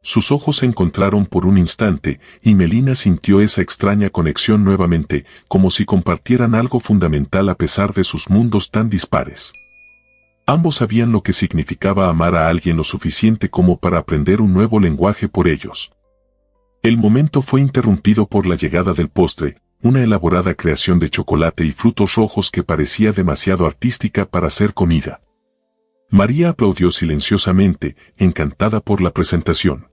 Sus ojos se encontraron por un instante, y Melina sintió esa extraña conexión nuevamente, como si compartieran algo fundamental a pesar de sus mundos tan dispares. Ambos sabían lo que significaba amar a alguien lo suficiente como para aprender un nuevo lenguaje por ellos. El momento fue interrumpido por la llegada del postre, una elaborada creación de chocolate y frutos rojos que parecía demasiado artística para ser comida. María aplaudió silenciosamente, encantada por la presentación.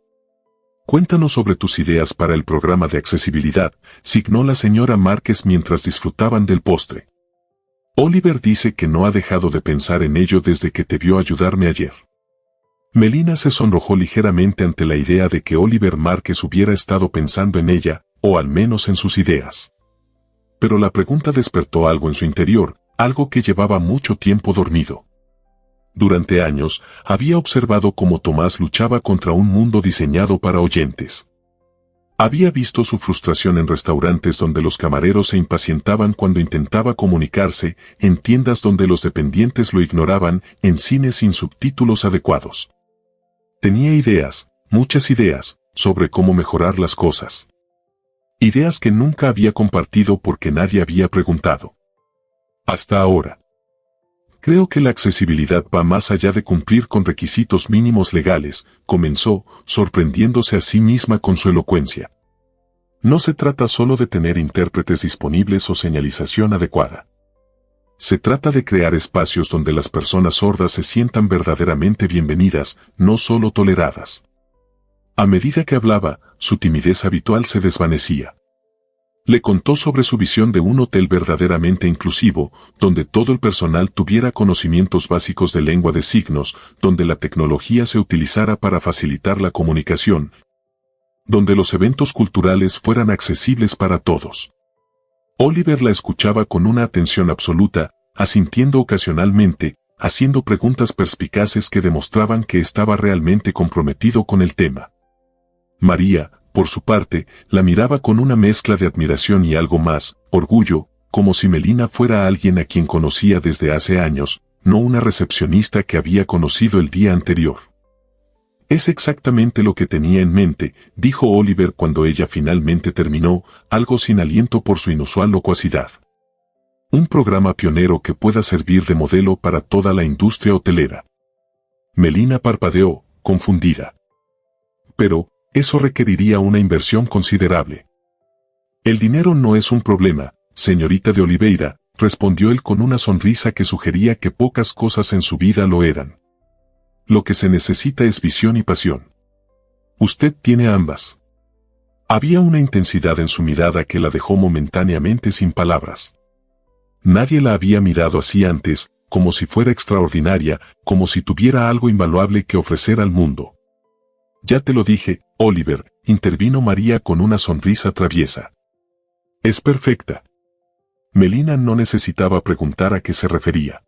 Cuéntanos sobre tus ideas para el programa de accesibilidad, signó la señora Márquez mientras disfrutaban del postre. Oliver dice que no ha dejado de pensar en ello desde que te vio ayudarme ayer. Melina se sonrojó ligeramente ante la idea de que Oliver Márquez hubiera estado pensando en ella, o al menos en sus ideas. Pero la pregunta despertó algo en su interior, algo que llevaba mucho tiempo dormido. Durante años, había observado cómo Tomás luchaba contra un mundo diseñado para oyentes. Había visto su frustración en restaurantes donde los camareros se impacientaban cuando intentaba comunicarse, en tiendas donde los dependientes lo ignoraban, en cines sin subtítulos adecuados. Tenía ideas, muchas ideas, sobre cómo mejorar las cosas. Ideas que nunca había compartido porque nadie había preguntado. Hasta ahora. Creo que la accesibilidad va más allá de cumplir con requisitos mínimos legales, comenzó, sorprendiéndose a sí misma con su elocuencia. No se trata solo de tener intérpretes disponibles o señalización adecuada. Se trata de crear espacios donde las personas sordas se sientan verdaderamente bienvenidas, no solo toleradas. A medida que hablaba, su timidez habitual se desvanecía. Le contó sobre su visión de un hotel verdaderamente inclusivo, donde todo el personal tuviera conocimientos básicos de lengua de signos, donde la tecnología se utilizara para facilitar la comunicación, donde los eventos culturales fueran accesibles para todos. Oliver la escuchaba con una atención absoluta, asintiendo ocasionalmente, haciendo preguntas perspicaces que demostraban que estaba realmente comprometido con el tema. María, por su parte, la miraba con una mezcla de admiración y algo más, orgullo, como si Melina fuera alguien a quien conocía desde hace años, no una recepcionista que había conocido el día anterior. Es exactamente lo que tenía en mente, dijo Oliver cuando ella finalmente terminó, algo sin aliento por su inusual locuacidad. Un programa pionero que pueda servir de modelo para toda la industria hotelera. Melina parpadeó, confundida. Pero, eso requeriría una inversión considerable. El dinero no es un problema, señorita de Oliveira, respondió él con una sonrisa que sugería que pocas cosas en su vida lo eran. Lo que se necesita es visión y pasión. Usted tiene ambas. Había una intensidad en su mirada que la dejó momentáneamente sin palabras. Nadie la había mirado así antes, como si fuera extraordinaria, como si tuviera algo invaluable que ofrecer al mundo. Ya te lo dije, Oliver, intervino María con una sonrisa traviesa. Es perfecta. Melina no necesitaba preguntar a qué se refería.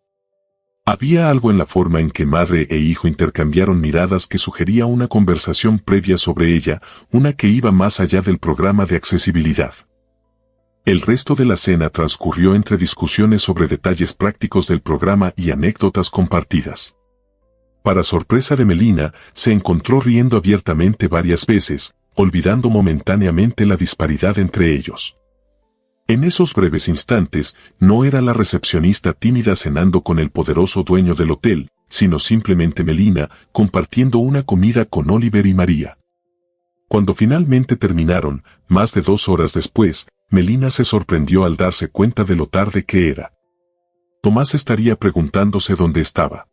Había algo en la forma en que madre e hijo intercambiaron miradas que sugería una conversación previa sobre ella, una que iba más allá del programa de accesibilidad. El resto de la cena transcurrió entre discusiones sobre detalles prácticos del programa y anécdotas compartidas. Para sorpresa de Melina, se encontró riendo abiertamente varias veces, olvidando momentáneamente la disparidad entre ellos. En esos breves instantes, no era la recepcionista tímida cenando con el poderoso dueño del hotel, sino simplemente Melina, compartiendo una comida con Oliver y María. Cuando finalmente terminaron, más de 2 horas después, Melina se sorprendió al darse cuenta de lo tarde que era. Tomás estaría preguntándose dónde estaba.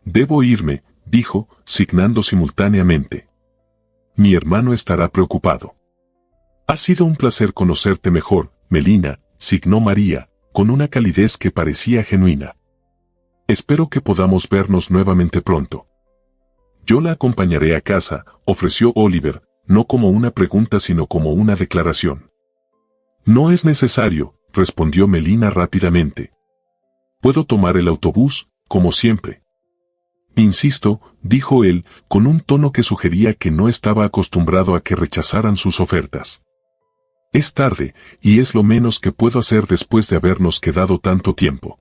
Debo irme, dijo, signando simultáneamente. Mi hermano estará preocupado. Ha sido un placer conocerte mejor, Melina, signó María, con una calidez que parecía genuina. Espero que podamos vernos nuevamente pronto. Yo la acompañaré a casa, ofreció Oliver, no como una pregunta sino como una declaración. No es necesario, respondió Melina rápidamente. Puedo tomar el autobús, como siempre. Insisto, dijo él, con un tono que sugería que no estaba acostumbrado a que rechazaran sus ofertas. Es tarde, y es lo menos que puedo hacer después de habernos quedado tanto tiempo.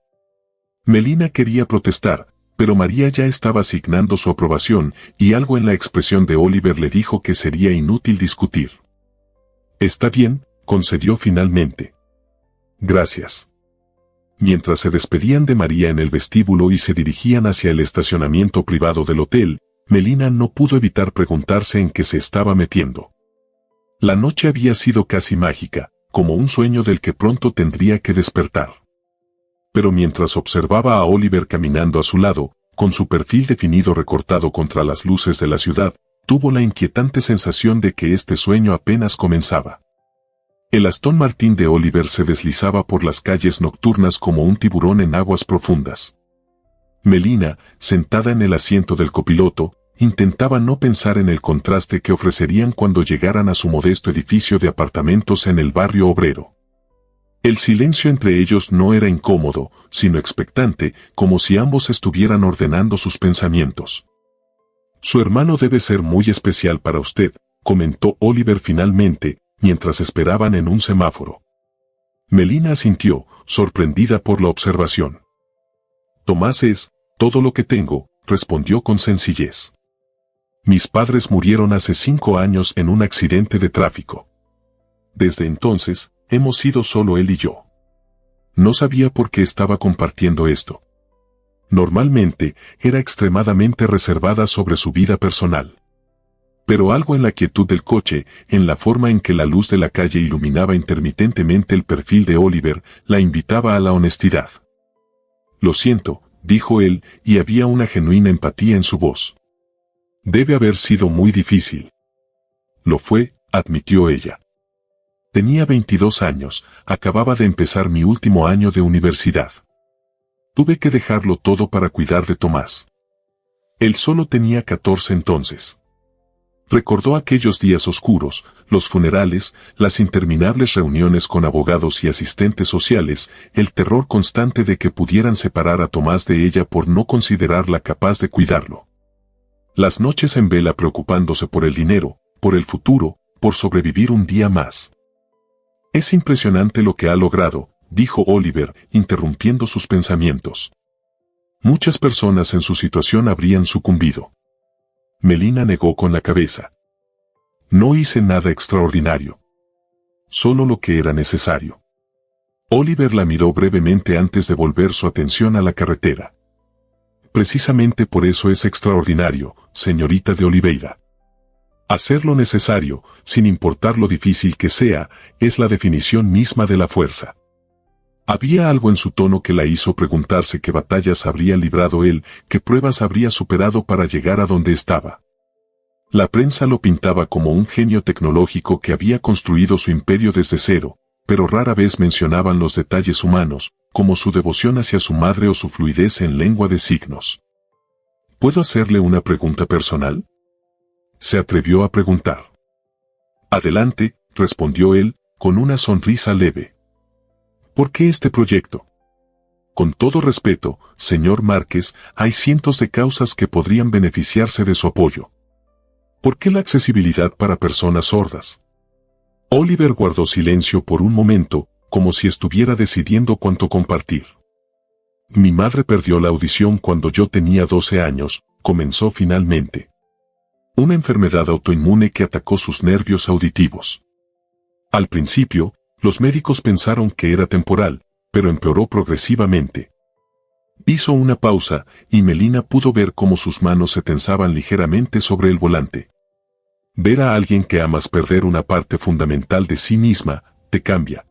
Melina quería protestar, pero María ya estaba asignando su aprobación, y algo en la expresión de Oliver le dijo que sería inútil discutir. Está bien, concedió finalmente. Gracias. Mientras se despedían de María en el vestíbulo y se dirigían hacia el estacionamiento privado del hotel, Melina no pudo evitar preguntarse en qué se estaba metiendo. La noche había sido casi mágica, como un sueño del que pronto tendría que despertar. Pero mientras observaba a Oliver caminando a su lado, con su perfil definido recortado contra las luces de la ciudad, tuvo la inquietante sensación de que este sueño apenas comenzaba. El Aston Martin de Oliver se deslizaba por las calles nocturnas como un tiburón en aguas profundas. Melina, sentada en el asiento del copiloto, intentaba no pensar en el contraste que ofrecerían cuando llegaran a su modesto edificio de apartamentos en el barrio obrero. El silencio entre ellos no era incómodo, sino expectante, como si ambos estuvieran ordenando sus pensamientos. Su hermano debe ser muy especial para usted, comentó Oliver finalmente, mientras esperaban en un semáforo. Melina asintió, sorprendida por la observación. Tomás es todo lo que tengo, respondió con sencillez. Mis padres murieron hace 5 años en un accidente de tráfico. Desde entonces, hemos sido solo él y yo. No sabía por qué estaba compartiendo esto. Normalmente, era extremadamente reservada sobre su vida personal. Pero algo en la quietud del coche, en la forma en que la luz de la calle iluminaba intermitentemente el perfil de Oliver, la invitaba a la honestidad. Lo siento, dijo él, y había una genuina empatía en su voz. Debe haber sido muy difícil. Lo fue, admitió ella. Tenía 22 años, acababa de empezar mi último año de universidad. Tuve que dejarlo todo para cuidar de Tomás. Él solo tenía 14 entonces. Recordó aquellos días oscuros, los funerales, las interminables reuniones con abogados y asistentes sociales, el terror constante de que pudieran separar a Tomás de ella por no considerarla capaz de cuidarlo. Las noches en vela preocupándose por el dinero, por el futuro, por sobrevivir un día más. Es impresionante lo que ha logrado, dijo Oliver, interrumpiendo sus pensamientos. Muchas personas en su situación habrían sucumbido. Melina negó con la cabeza. No hice nada extraordinario. Solo lo que era necesario. Oliver la miró brevemente antes de volver su atención a la carretera. Precisamente por eso es extraordinario, señorita de Oliveira. Hacer lo necesario, sin importar lo difícil que sea, es la definición misma de la fuerza. Había algo en su tono que la hizo preguntarse qué batallas habría librado él, qué pruebas habría superado para llegar a donde estaba. La prensa lo pintaba como un genio tecnológico que había construido su imperio desde cero, pero rara vez mencionaban los detalles humanos, como su devoción hacia su madre o su fluidez en lengua de signos. ¿Puedo hacerle una pregunta personal?, se atrevió a preguntar. Adelante, respondió él, con una sonrisa leve. ¿Por qué este proyecto? Con todo respeto, señor Márquez, hay cientos de causas que podrían beneficiarse de su apoyo. ¿Por qué la accesibilidad para personas sordas? Oliver guardó silencio por un momento, como si estuviera decidiendo cuánto compartir. Mi madre perdió la audición cuando yo tenía 12 años, comenzó finalmente. Una enfermedad autoinmune que atacó sus nervios auditivos. Al principio, los médicos pensaron que era temporal, pero empeoró progresivamente. Hizo una pausa, y Melina pudo ver cómo sus manos se tensaban ligeramente sobre el volante. Ver a alguien que amas perder una parte fundamental de sí misma, te cambia.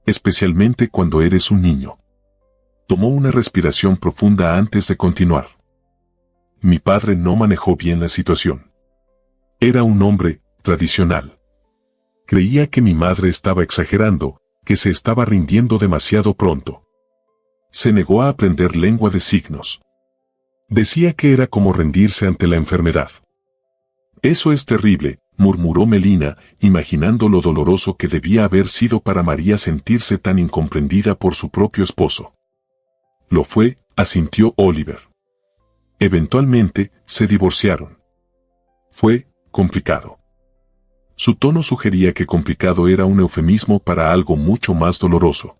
Especialmente cuando eres un niño. Tomó una respiración profunda antes de continuar. Mi padre no manejó bien la situación. Era un hombre tradicional. Creía que mi madre estaba exagerando, que se estaba rindiendo demasiado pronto. Se negó a aprender lengua de signos. Decía que era como rendirse ante la enfermedad. Eso es terrible, murmuró Melina, imaginando lo doloroso que debía haber sido para María sentirse tan incomprendida por su propio esposo. Lo fue, asintió Oliver. Eventualmente, se divorciaron. Fue complicado. Su tono sugería que complicado era un eufemismo para algo mucho más doloroso.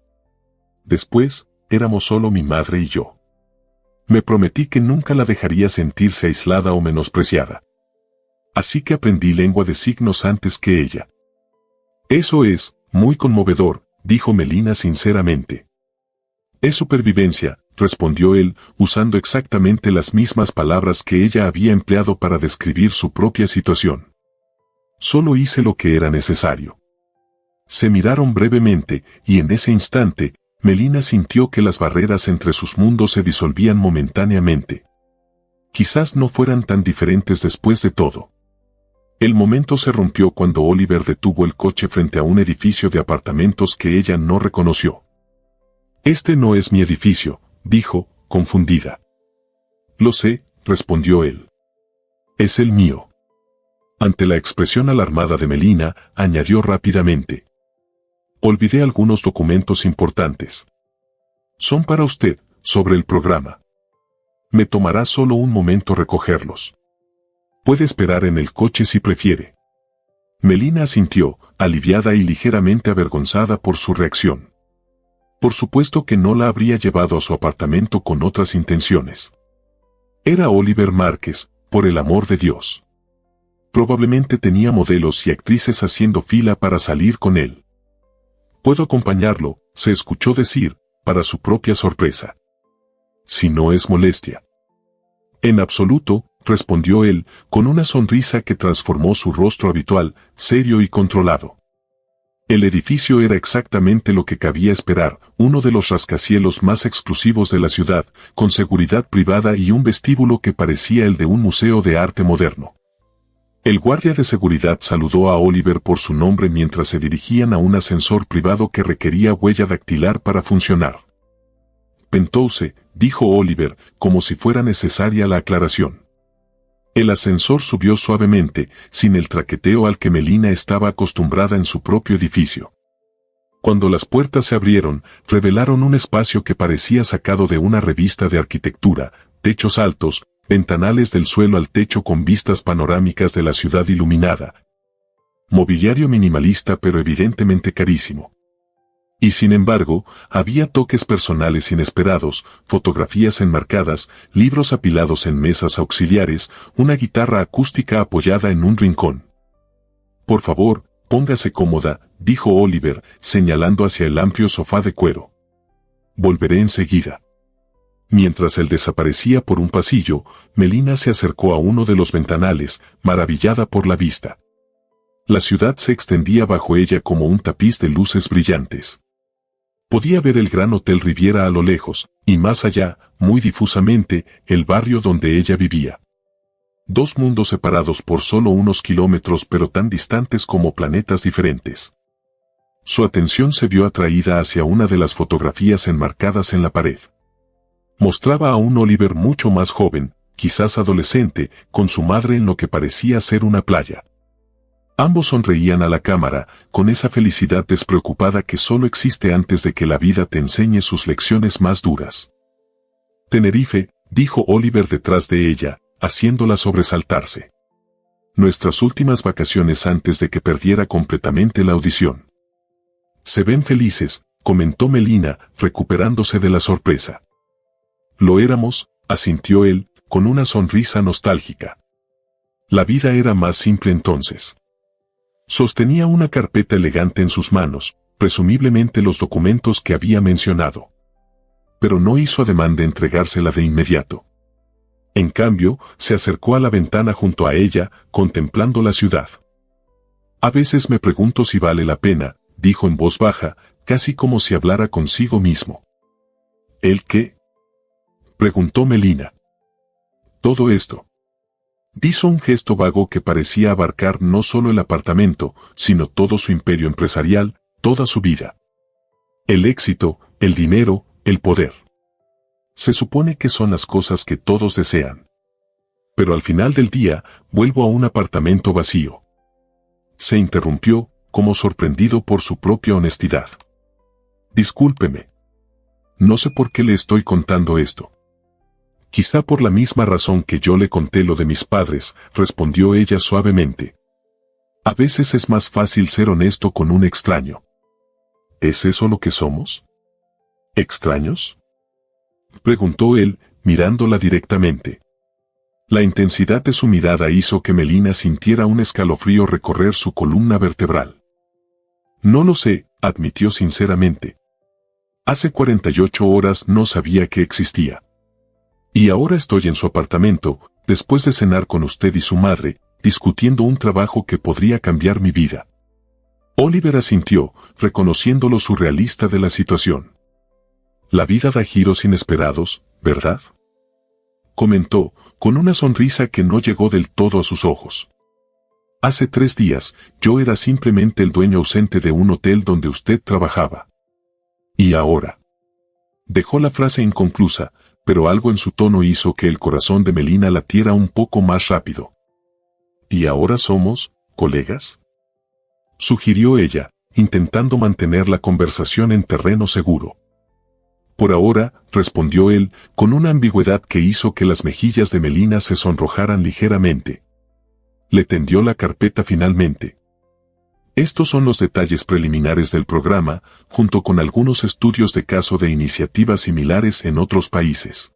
Después, éramos solo mi madre y yo. Me prometí que nunca la dejaría sentirse aislada o menospreciada. Así que aprendí lengua de signos antes que ella. Eso es muy conmovedor, dijo Melina sinceramente. Es supervivencia, respondió él, usando exactamente las mismas palabras que ella había empleado para describir su propia situación. Solo hice lo que era necesario. Se miraron brevemente, y en ese instante, Melina sintió que las barreras entre sus mundos se disolvían momentáneamente. Quizás no fueran tan diferentes después de todo. El momento se rompió cuando Oliver detuvo el coche frente a un edificio de apartamentos que ella no reconoció. Este no es mi edificio, dijo, confundida. Lo sé, respondió él. Es el mío. Ante la expresión alarmada de Melina, añadió rápidamente. Olvidé algunos documentos importantes. Son para usted, sobre el programa. Me tomará solo un momento recogerlos. Puede esperar en el coche si prefiere. Melina asintió, aliviada y ligeramente avergonzada por su reacción. Por supuesto que no la habría llevado a su apartamento con otras intenciones. Era Oliver Márquez, por el amor de Dios. Probablemente tenía modelos y actrices haciendo fila para salir con él. Puedo acompañarlo, se escuchó decir, para su propia sorpresa. Si no es molestia. En absoluto, respondió él, con una sonrisa que transformó su rostro habitual, serio y controlado. El edificio era exactamente lo que cabía esperar, uno de los rascacielos más exclusivos de la ciudad, con seguridad privada y un vestíbulo que parecía el de un museo de arte moderno. El guardia de seguridad saludó a Oliver por su nombre mientras se dirigían a un ascensor privado que requería huella dactilar para funcionar. Penthouse, dijo Oliver, como si fuera necesaria la aclaración. El ascensor subió suavemente, sin el traqueteo al que Melina estaba acostumbrada en su propio edificio. Cuando las puertas se abrieron, revelaron un espacio que parecía sacado de una revista de arquitectura, techos altos, ventanales del suelo al techo con vistas panorámicas de la ciudad iluminada. Mobiliario minimalista pero evidentemente carísimo. Y sin embargo, había toques personales inesperados, fotografías enmarcadas, libros apilados en mesas auxiliares, una guitarra acústica apoyada en un rincón. Por favor, póngase cómoda, dijo Oliver, señalando hacia el amplio sofá de cuero. Volveré enseguida. Mientras él desaparecía por un pasillo, Melina se acercó a uno de los ventanales, maravillada por la vista. La ciudad se extendía bajo ella como un tapiz de luces brillantes. Podía ver el Gran Hotel Riviera a lo lejos, y más allá, muy difusamente, el barrio donde ella vivía. Dos mundos separados por solo unos kilómetros pero tan distantes como planetas diferentes. Su atención se vio atraída hacia una de las fotografías enmarcadas en la pared. Mostraba a un Oliver mucho más joven, quizás adolescente, con su madre en lo que parecía ser una playa. Ambos sonreían a la cámara, con esa felicidad despreocupada que solo existe antes de que la vida te enseñe sus lecciones más duras. Tenerife, dijo Oliver detrás de ella, haciéndola sobresaltarse. Nuestras últimas vacaciones antes de que perdiera completamente la audición. Se ven felices, comentó Melina, recuperándose de la sorpresa. Lo éramos, asintió él, con una sonrisa nostálgica. La vida era más simple entonces. Sostenía una carpeta elegante en sus manos, presumiblemente los documentos que había mencionado. Pero no hizo ademán de entregársela de inmediato. En cambio, se acercó a la ventana junto a ella, contemplando la ciudad. A veces me pregunto si vale la pena, dijo en voz baja, casi como si hablara consigo mismo. ¿El qué? Preguntó Melina. Todo esto. Hizo un gesto vago que parecía abarcar no solo el apartamento, sino todo su imperio empresarial, toda su vida. El éxito, el dinero, el poder. Se supone que son las cosas que todos desean. Pero al final del día, vuelvo a un apartamento vacío. Se interrumpió, como sorprendido por su propia honestidad. Discúlpeme. No sé por qué le estoy contando esto. Quizá por la misma razón que yo le conté lo de mis padres, respondió ella suavemente. A veces es más fácil ser honesto con un extraño. ¿Es eso lo que somos? ¿Extraños? Preguntó él, mirándola directamente. La intensidad de su mirada hizo que Melina sintiera un escalofrío recorrer su columna vertebral. No lo sé, admitió sinceramente. Hace 48 horas no sabía que existía. Y ahora estoy en su apartamento, después de cenar con usted y su madre, discutiendo un trabajo que podría cambiar mi vida. Oliver asintió, reconociendo lo surrealista de la situación. La vida da giros inesperados, ¿verdad? Comentó, con una sonrisa que no llegó del todo a sus ojos. Hace 3 días, yo era simplemente el dueño ausente de un hotel donde usted trabajaba. ¿Y ahora? Dejó la frase inconclusa, pero algo en su tono hizo que el corazón de Melina latiera un poco más rápido. ¿Y ahora somos, colegas? Sugirió ella, intentando mantener la conversación en terreno seguro. Por ahora, respondió él, con una ambigüedad que hizo que las mejillas de Melina se sonrojaran ligeramente. Le tendió la carpeta finalmente. Estos son los detalles preliminares del programa, junto con algunos estudios de caso de iniciativas similares en otros países.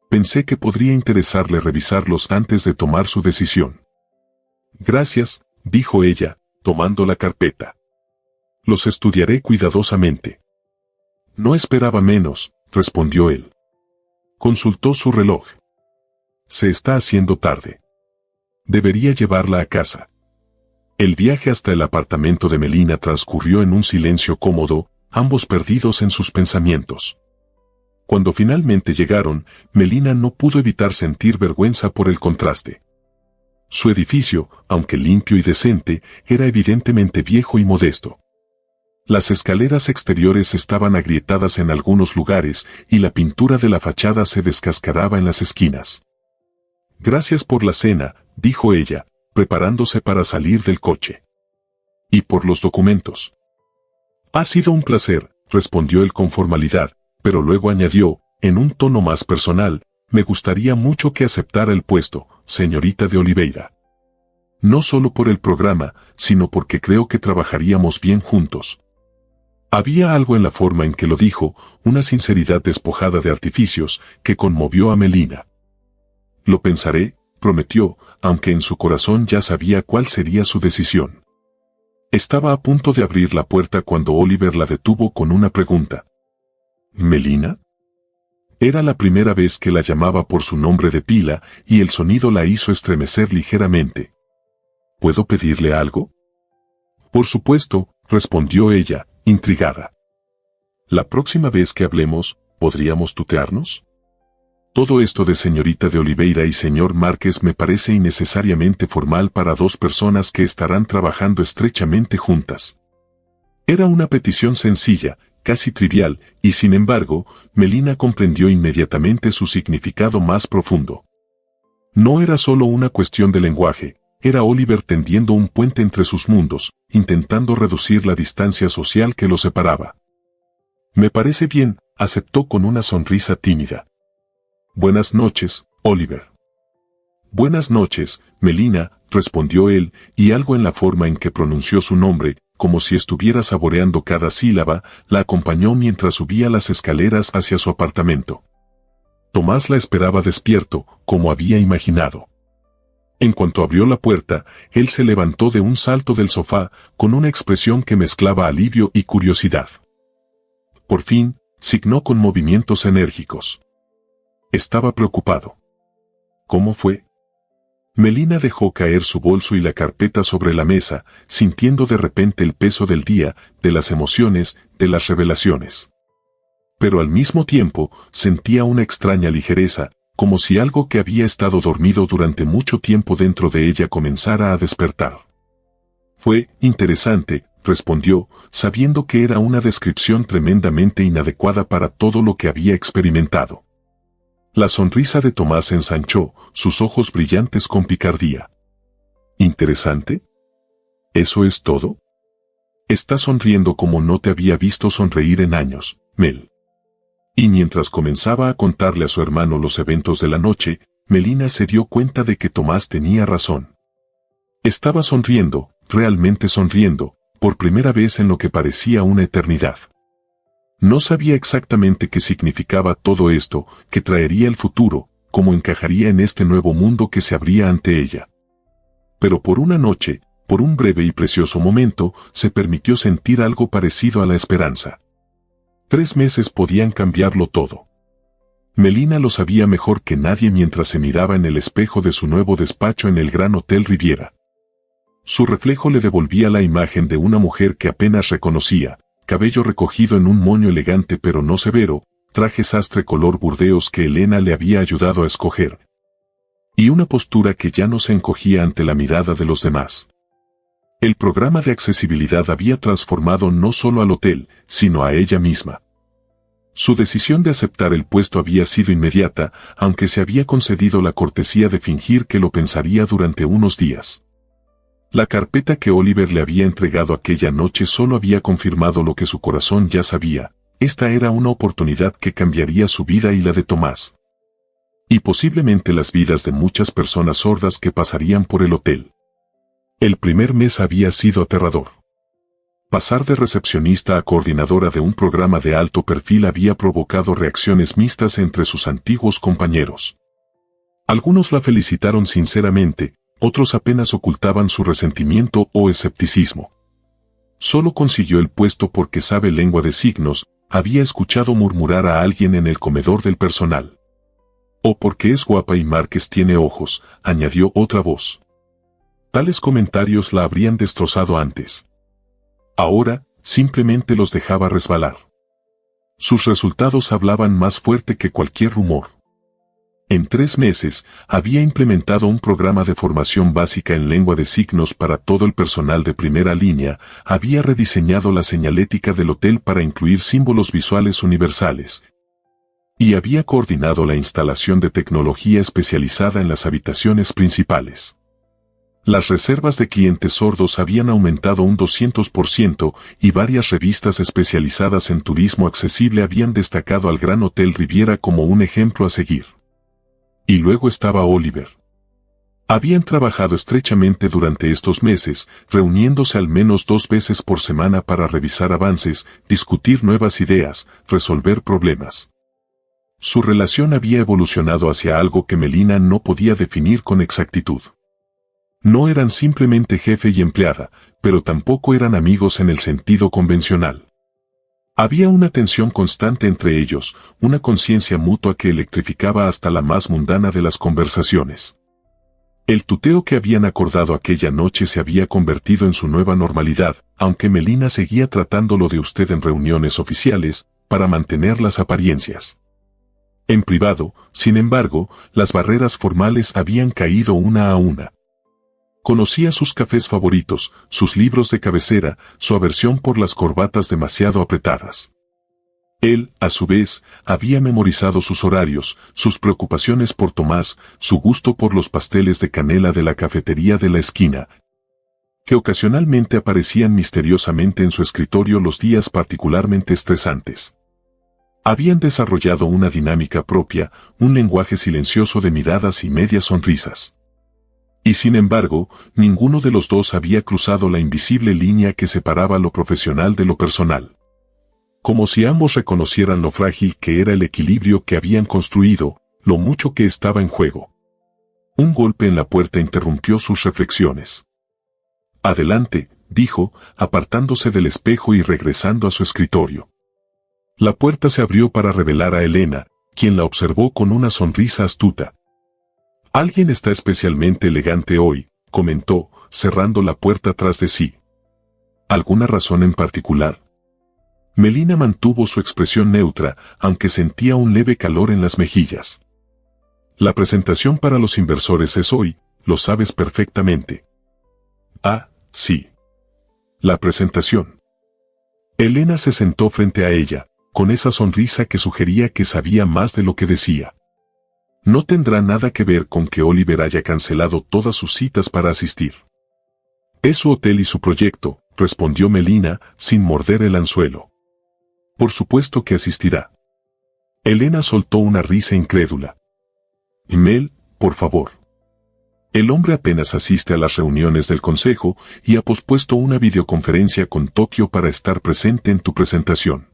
Pensé que podría interesarle revisarlos antes de tomar su decisión. Gracias, dijo ella, tomando la carpeta. Los estudiaré cuidadosamente. No esperaba menos, respondió él. Consultó su reloj. Se está haciendo tarde. Debería llevarla a casa. El viaje hasta el apartamento de Melina transcurrió en un silencio cómodo, ambos perdidos en sus pensamientos. Cuando finalmente llegaron, Melina no pudo evitar sentir vergüenza por el contraste. Su edificio, aunque limpio y decente, era evidentemente viejo y modesto. Las escaleras exteriores estaban agrietadas en algunos lugares y la pintura de la fachada se descascaraba en las esquinas. Gracias por la cena, dijo ella, preparándose para salir del coche. Y por los documentos. Ha sido un placer, respondió él con formalidad, pero luego añadió, en un tono más personal, me gustaría mucho que aceptara el puesto, señorita de Oliveira. No solo por el programa, sino porque creo que trabajaríamos bien juntos. Había algo en la forma en que lo dijo, una sinceridad despojada de artificios, que conmovió a Melina. Lo pensaré, prometió, aunque en su corazón ya sabía cuál sería su decisión. Estaba a punto de abrir la puerta cuando Oliver la detuvo con una pregunta. ¿Melina? Era la primera vez que la llamaba por su nombre de pila, y el sonido la hizo estremecer ligeramente. ¿Puedo pedirle algo? Por supuesto, respondió ella, intrigada. La próxima vez que hablemos, ¿podríamos tutearnos? Todo esto de señorita de Oliveira y señor Márquez me parece innecesariamente formal para 2 personas que estarán trabajando estrechamente juntas. Era una petición sencilla, casi trivial, y sin embargo, Melina comprendió inmediatamente su significado más profundo. No era solo una cuestión de lenguaje, era Oliver tendiendo un puente entre sus mundos, intentando reducir la distancia social que los separaba. Me parece bien, aceptó con una sonrisa tímida. Buenas noches, Oliver. Buenas noches, Melina, respondió él, y algo en la forma en que pronunció su nombre, como si estuviera saboreando cada sílaba, la acompañó mientras subía las escaleras hacia su apartamento. Tomás la esperaba despierto, como había imaginado. En cuanto abrió la puerta, él se levantó de un salto del sofá, con una expresión que mezclaba alivio y curiosidad. Por fin, signó con movimientos enérgicos. Estaba preocupado. ¿Cómo fue? Melina dejó caer su bolso y la carpeta sobre la mesa, sintiendo de repente el peso del día, de las emociones, de las revelaciones. Pero al mismo tiempo, sentía una extraña ligereza, como si algo que había estado dormido durante mucho tiempo dentro de ella comenzara a despertar. Fue interesante, respondió, sabiendo que era una descripción tremendamente inadecuada para todo lo que había experimentado. La sonrisa de Tomás ensanchó, sus ojos brillantes con picardía. ¿Interesante? ¿Eso es todo? Estás sonriendo como no te había visto sonreír en años, Mel. Y mientras comenzaba a contarle a su hermano los eventos de la noche, Melina se dio cuenta de que Tomás tenía razón. Estaba sonriendo, realmente sonriendo, por primera vez en lo que parecía una eternidad. No sabía exactamente qué significaba todo esto, qué traería el futuro, cómo encajaría en este nuevo mundo que se abría ante ella. Pero por una noche, por un breve y precioso momento, se permitió sentir algo parecido a la esperanza. 3 meses podían cambiarlo todo. Melina lo sabía mejor que nadie mientras se miraba en el espejo de su nuevo despacho en el Gran Hotel Riviera. Su reflejo le devolvía la imagen de una mujer que apenas reconocía, cabello recogido en un moño elegante pero no severo, traje sastre color burdeos que Elena le había ayudado a escoger, y una postura que ya no se encogía ante la mirada de los demás. El programa de accesibilidad había transformado no solo al hotel, sino a ella misma. Su decisión de aceptar el puesto había sido inmediata, aunque se había concedido la cortesía de fingir que lo pensaría durante unos días. La carpeta que Oliver le había entregado aquella noche solo había confirmado lo que su corazón ya sabía. Esta era una oportunidad que cambiaría su vida y la de Tomás. Y posiblemente las vidas de muchas personas sordas que pasarían por el hotel. El primer mes había sido aterrador. Pasar de recepcionista a coordinadora de un programa de alto perfil había provocado reacciones mixtas entre sus antiguos compañeros. Algunos la felicitaron sinceramente, otros apenas ocultaban su resentimiento o escepticismo. Solo consiguió el puesto porque sabe lengua de signos, había escuchado murmurar a alguien en el comedor del personal. O porque es guapa y Márquez tiene ojos, añadió otra voz. Tales comentarios la habrían destrozado antes. Ahora, simplemente los dejaba resbalar. Sus resultados hablaban más fuerte que cualquier rumor. En 3 meses, había implementado un programa de formación básica en lengua de signos para todo el personal de primera línea, había rediseñado la señalética del hotel para incluir símbolos visuales universales, y había coordinado la instalación de tecnología especializada en las habitaciones principales. Las reservas de clientes sordos habían aumentado un 200% y varias revistas especializadas en turismo accesible habían destacado al Gran Hotel Riviera como un ejemplo a seguir. Y luego estaba Oliver. Habían trabajado estrechamente durante estos meses, reuniéndose al menos 2 veces por semana para revisar avances, discutir nuevas ideas, resolver problemas. Su relación había evolucionado hacia algo que Melina no podía definir con exactitud. No eran simplemente jefe y empleada, pero tampoco eran amigos en el sentido convencional. Había una tensión constante entre ellos, una conciencia mutua que electrificaba hasta la más mundana de las conversaciones. El tuteo que habían acordado aquella noche se había convertido en su nueva normalidad, aunque Melina seguía tratándolo de usted en reuniones oficiales, para mantener las apariencias. En privado, sin embargo, las barreras formales habían caído una a una. Conocía sus cafés favoritos, sus libros de cabecera, su aversión por las corbatas demasiado apretadas. Él, a su vez, había memorizado sus horarios, sus preocupaciones por Tomás, su gusto por los pasteles de canela de la cafetería de la esquina, que ocasionalmente aparecían misteriosamente en su escritorio los días particularmente estresantes. Habían desarrollado una dinámica propia, un lenguaje silencioso de miradas y medias sonrisas. Y sin embargo, ninguno de los dos había cruzado la invisible línea que separaba lo profesional de lo personal. Como si ambos reconocieran lo frágil que era el equilibrio que habían construido, lo mucho que estaba en juego. Un golpe en la puerta interrumpió sus reflexiones. «Adelante», dijo, apartándose del espejo y regresando a su escritorio. La puerta se abrió para revelar a Elena, quien la observó con una sonrisa astuta. «Alguien está especialmente elegante hoy», comentó, cerrando la puerta tras de sí. «¿Alguna razón en particular?» Melina mantuvo su expresión neutra, aunque sentía un leve calor en las mejillas. La presentación para los inversores es hoy, lo sabes perfectamente. Ah, sí. La presentación. Elena se sentó frente a ella, con esa sonrisa que sugería que sabía más de lo que decía. No tendrá nada que ver con que Oliver haya cancelado todas sus citas para asistir. Es su hotel y su proyecto, respondió Melina, sin morder el anzuelo. Por supuesto que asistirá. Elena soltó una risa incrédula. Mel, por favor. El hombre apenas asiste a las reuniones del consejo y ha pospuesto una videoconferencia con Tokio para estar presente en tu presentación.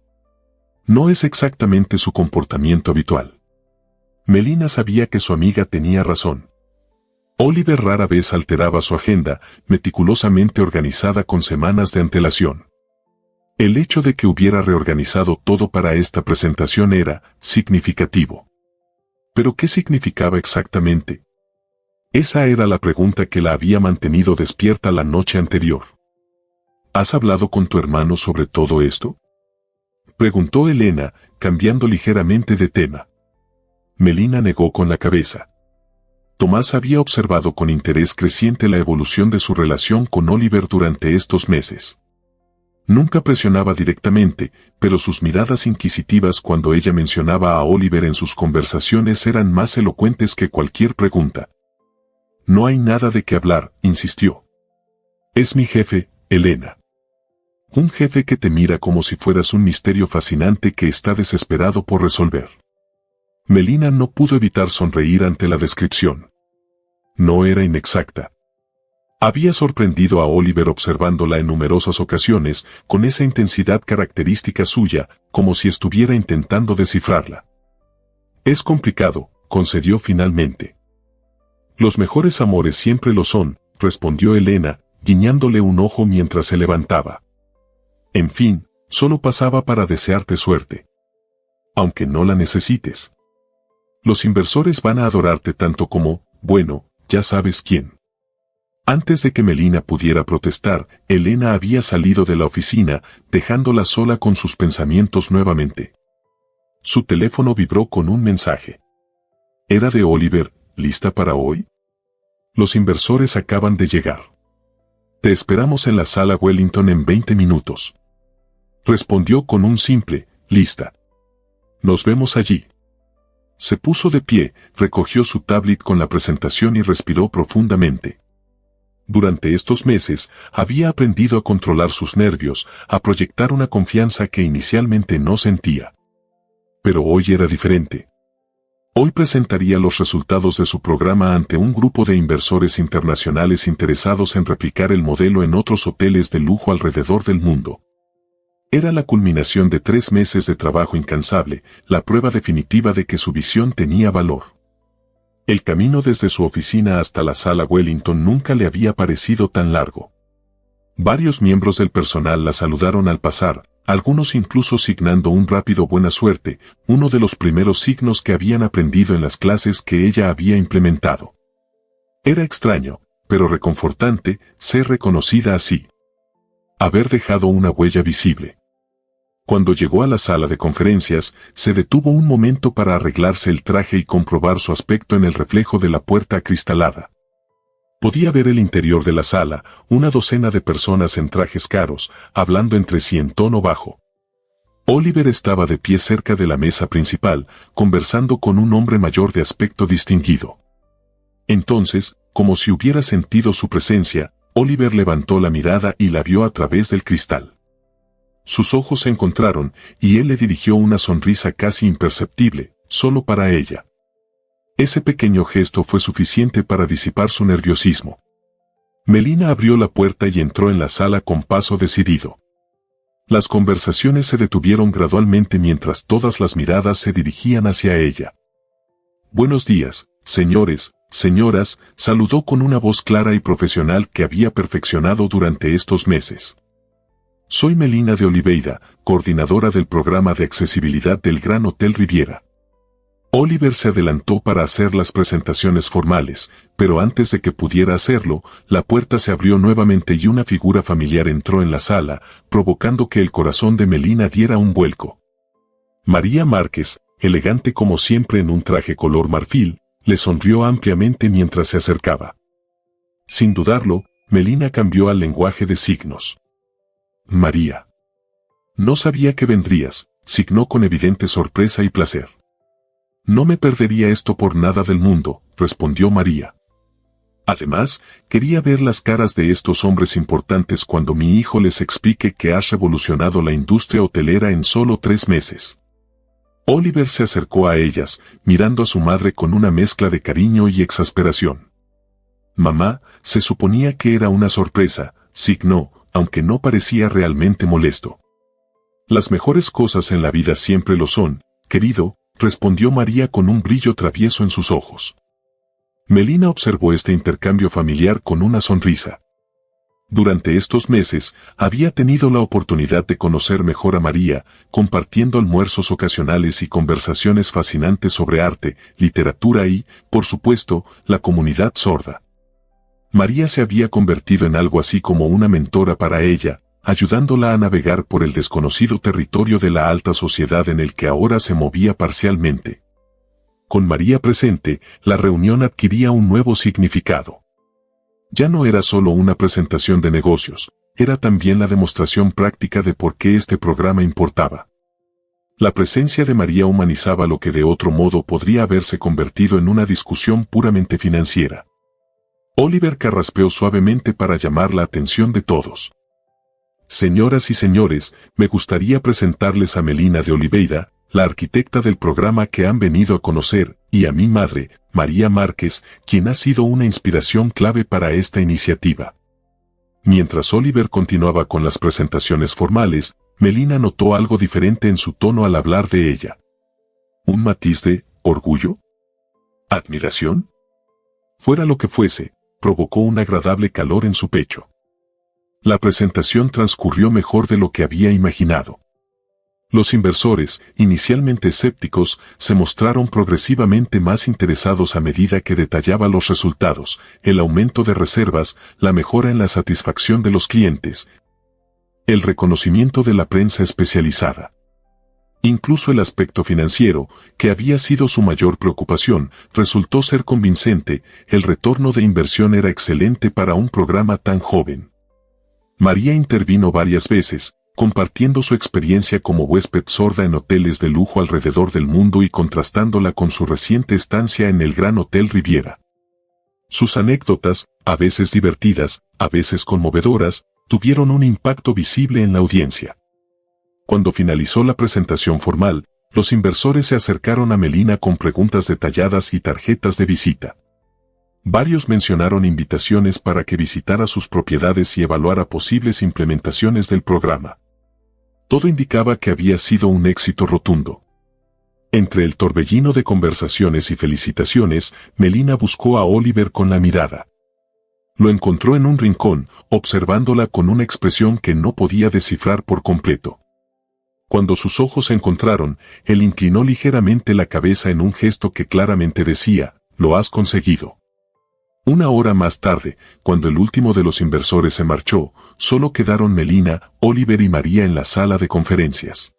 No es exactamente su comportamiento habitual. Melina sabía que su amiga tenía razón. Oliver rara vez alteraba su agenda, meticulosamente organizada con semanas de antelación. El hecho de que hubiera reorganizado todo para esta presentación era significativo. ¿Pero qué significaba exactamente? Esa era la pregunta que la había mantenido despierta la noche anterior. ¿Has hablado con tu hermano sobre todo esto?, preguntó Elena, cambiando ligeramente de tema. Melina negó con la cabeza. Tomás había observado con interés creciente la evolución de su relación con Oliver durante estos meses. Nunca presionaba directamente, pero sus miradas inquisitivas cuando ella mencionaba a Oliver en sus conversaciones eran más elocuentes que cualquier pregunta. No hay nada de qué hablar, insistió. Es mi jefe, Elena. Un jefe que te mira como si fueras un misterio fascinante que está desesperado por resolver. Melina no pudo evitar sonreír ante la descripción. No era inexacta. Había sorprendido a Oliver observándola en numerosas ocasiones, con esa intensidad característica suya, como si estuviera intentando descifrarla. Es complicado, concedió finalmente. Los mejores amores siempre lo son, respondió Elena, guiñándole un ojo mientras se levantaba. En fin, solo pasaba para desearte suerte. Aunque no la necesites. Los inversores van a adorarte tanto como, bueno, ya sabes quién. Antes de que Melina pudiera protestar, Elena había salido de la oficina, dejándola sola con sus pensamientos nuevamente. Su teléfono vibró con un mensaje. Era de Oliver. ¿Lista para hoy? Los inversores acaban de llegar. Te esperamos en la sala Wellington en 20 minutos. Respondió con un simple, lista. Nos vemos allí. Se puso de pie, recogió su tablet con la presentación y respiró profundamente. Durante estos meses, había aprendido a controlar sus nervios, a proyectar una confianza que inicialmente no sentía. Pero hoy era diferente. Hoy presentaría los resultados de su programa ante un grupo de inversores internacionales interesados en replicar el modelo en otros hoteles de lujo alrededor del mundo. Era la culminación de 3 meses de trabajo incansable, la prueba definitiva de que su visión tenía valor. El camino desde su oficina hasta la sala Wellington nunca le había parecido tan largo. Varios miembros del personal la saludaron al pasar, algunos incluso signando un rápido buena suerte, uno de los primeros signos que habían aprendido en las clases que ella había implementado. Era extraño, pero reconfortante, ser reconocida así. Haber dejado una huella visible. Cuando llegó a la sala de conferencias, se detuvo un momento para arreglarse el traje y comprobar su aspecto en el reflejo de la puerta acristalada. Podía ver el interior de la sala, una docena de personas en trajes caros, hablando entre sí en tono bajo. Oliver estaba de pie cerca de la mesa principal, conversando con un hombre mayor de aspecto distinguido. Entonces, como si hubiera sentido su presencia, Oliver levantó la mirada y la vio a través del cristal. Sus ojos se encontraron, y él le dirigió una sonrisa casi imperceptible, solo para ella. Ese pequeño gesto fue suficiente para disipar su nerviosismo. Melina abrió la puerta y entró en la sala con paso decidido. Las conversaciones se detuvieron gradualmente mientras todas las miradas se dirigían hacia ella. Buenos días, señores, señoras, saludó con una voz clara y profesional que había perfeccionado durante estos meses. Soy Melina de Oliveira, coordinadora del programa de accesibilidad del Gran Hotel Riviera. Oliver se adelantó para hacer las presentaciones formales, pero antes de que pudiera hacerlo, la puerta se abrió nuevamente y una figura familiar entró en la sala, provocando que el corazón de Melina diera un vuelco. María Márquez, elegante como siempre en un traje color marfil, le sonrió ampliamente mientras se acercaba. Sin dudarlo, Melina cambió al lenguaje de signos. María. No sabía que vendrías, signó con evidente sorpresa y placer. No me perdería esto por nada del mundo, respondió María. Además, quería ver las caras de estos hombres importantes cuando mi hijo les explique que has revolucionado la industria hotelera en solo 3 meses. Oliver se acercó a ellas, mirando a su madre con una mezcla de cariño y exasperación. Mamá, se suponía que era una sorpresa, signó, aunque no parecía realmente molesto. Las mejores cosas en la vida siempre lo son, querido, respondió María con un brillo travieso en sus ojos. Melina observó este intercambio familiar con una sonrisa. Durante estos meses, había tenido la oportunidad de conocer mejor a María, compartiendo almuerzos ocasionales y conversaciones fascinantes sobre arte, literatura y, por supuesto, la comunidad sorda. María se había convertido en algo así como una mentora para ella, ayudándola a navegar por el desconocido territorio de la alta sociedad en el que ahora se movía parcialmente. Con María presente, la reunión adquiría un nuevo significado. Ya no era solo una presentación de negocios, era también la demostración práctica de por qué este programa importaba. La presencia de María humanizaba lo que de otro modo podría haberse convertido en una discusión puramente financiera. Oliver carraspeó suavemente para llamar la atención de todos. Señoras y señores, me gustaría presentarles a Melina de Oliveira, la arquitecta del programa que han venido a conocer, y a mi madre, María Márquez, quien ha sido una inspiración clave para esta iniciativa. Mientras Oliver continuaba con las presentaciones formales, Melina notó algo diferente en su tono al hablar de ella. ¿Un matiz de orgullo? ¿Admiración? Fuera lo que fuese, provocó un agradable calor en su pecho. La presentación transcurrió mejor de lo que había imaginado. Los inversores, inicialmente escépticos, se mostraron progresivamente más interesados a medida que detallaba los resultados, el aumento de reservas, la mejora en la satisfacción de los clientes, el reconocimiento de la prensa especializada. Incluso el aspecto financiero, que había sido su mayor preocupación, resultó ser convincente, el retorno de inversión era excelente para un programa tan joven. María intervino varias veces, compartiendo su experiencia como huésped sorda en hoteles de lujo alrededor del mundo y contrastándola con su reciente estancia en el Gran Hotel Riviera. Sus anécdotas, a veces divertidas, a veces conmovedoras, tuvieron un impacto visible en la audiencia. Cuando finalizó la presentación formal, los inversores se acercaron a Melina con preguntas detalladas y tarjetas de visita. Varios mencionaron invitaciones para que visitara sus propiedades y evaluara posibles implementaciones del programa. Todo indicaba que había sido un éxito rotundo. Entre el torbellino de conversaciones y felicitaciones, Melina buscó a Oliver con la mirada. Lo encontró en un rincón, observándola con una expresión que no podía descifrar por completo. Cuando sus ojos se encontraron, él inclinó ligeramente la cabeza en un gesto que claramente decía, «Lo has conseguido». Una hora más tarde, cuando el último de los inversores se marchó, solo quedaron Melina, Oliver y María en la sala de conferencias.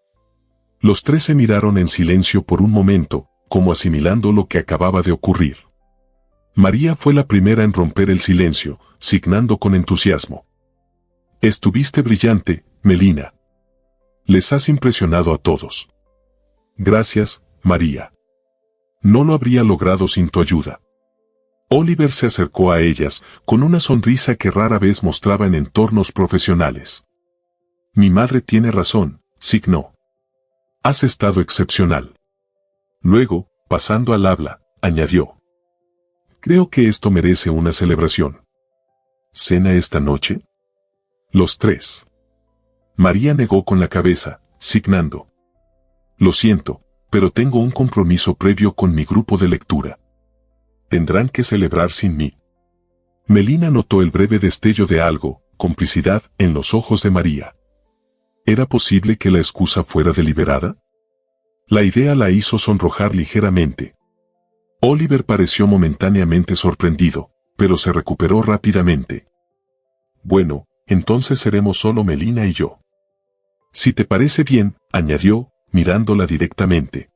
Los tres se miraron en silencio por un momento, como asimilando lo que acababa de ocurrir. María fue la primera en romper el silencio, signando con entusiasmo. «Estuviste brillante, Melina. Les has impresionado a todos». «Gracias, María. No lo habría logrado sin tu ayuda». Oliver se acercó a ellas, con una sonrisa que rara vez mostraba en entornos profesionales. «Mi madre tiene razón», signó. «Has estado excepcional». Luego, pasando al habla, añadió. «Creo que esto merece una celebración». «¿Cena esta noche?» Los tres. María negó con la cabeza, signando. «Lo siento, pero tengo un compromiso previo con mi grupo de lectura. Tendrán que celebrar sin mí». Melina notó el breve destello de algo, complicidad, en los ojos de María. ¿Era posible que la excusa fuera deliberada? La idea la hizo sonrojar ligeramente. Oliver pareció momentáneamente sorprendido, pero se recuperó rápidamente. Bueno, entonces seremos solo Melina y yo. Si te parece bien, añadió, mirándola directamente.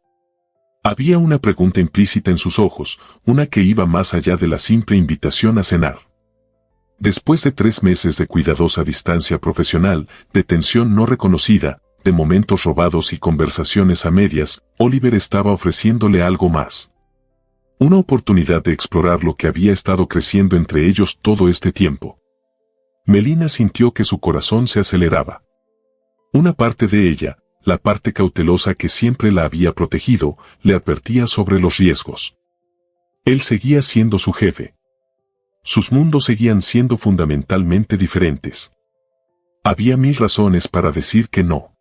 Había una pregunta implícita en sus ojos, una que iba más allá de la simple invitación a cenar. Después de 3 meses de cuidadosa distancia profesional, de tensión no reconocida, de momentos robados y conversaciones a medias, Oliver estaba ofreciéndole algo más. Una oportunidad de explorar lo que había estado creciendo entre ellos todo este tiempo. Melina sintió que su corazón se aceleraba. Una parte de ella, la parte cautelosa que siempre la había protegido, le advertía sobre los riesgos. Él seguía siendo su jefe. Sus mundos seguían siendo fundamentalmente diferentes. Había 1000 razones para decir que no.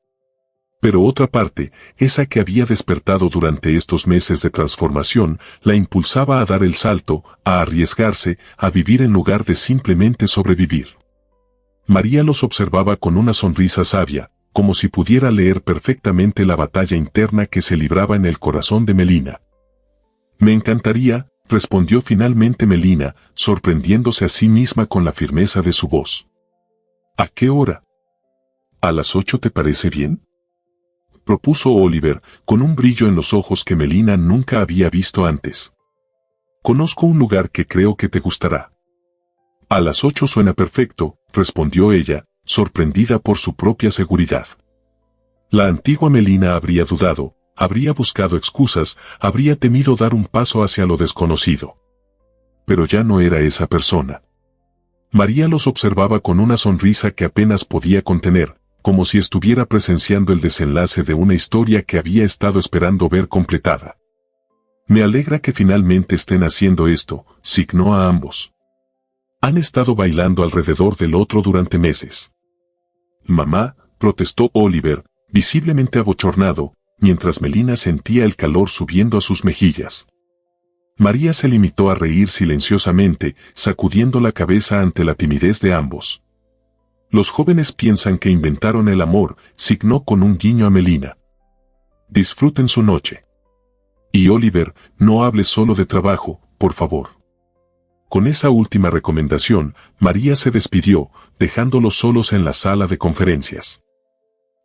Pero otra parte, esa que había despertado durante estos meses de transformación, la impulsaba a dar el salto, a arriesgarse, a vivir en lugar de simplemente sobrevivir. María los observaba con una sonrisa sabia, como si pudiera leer perfectamente la batalla interna que se libraba en el corazón de Melina. Me encantaría, respondió finalmente Melina, sorprendiéndose a sí misma con la firmeza de su voz. ¿A qué hora? ¿A las 8 te parece bien? Propuso Oliver, con un brillo en los ojos que Melina nunca había visto antes. Conozco un lugar que creo que te gustará. A las 8 suena perfecto, respondió ella, sorprendida por su propia seguridad. La antigua Melina habría dudado, habría buscado excusas, habría temido dar un paso hacia lo desconocido. Pero ya no era esa persona. María los observaba con una sonrisa que apenas podía contener, como si estuviera presenciando el desenlace de una historia que había estado esperando ver completada. Me alegra que finalmente estén haciendo esto, signó a ambos. Han estado bailando alrededor del otro durante meses. Mamá, protestó Oliver, visiblemente abochornado, mientras Melina sentía el calor subiendo a sus mejillas. María se limitó a reír silenciosamente, sacudiendo la cabeza ante la timidez de ambos. Los jóvenes piensan que inventaron el amor, signó con un guiño a Melina. Disfruten su noche. Y Oliver, no hables solo de trabajo, por favor. Con esa última recomendación, María se despidió, dejándolos solos en la sala de conferencias.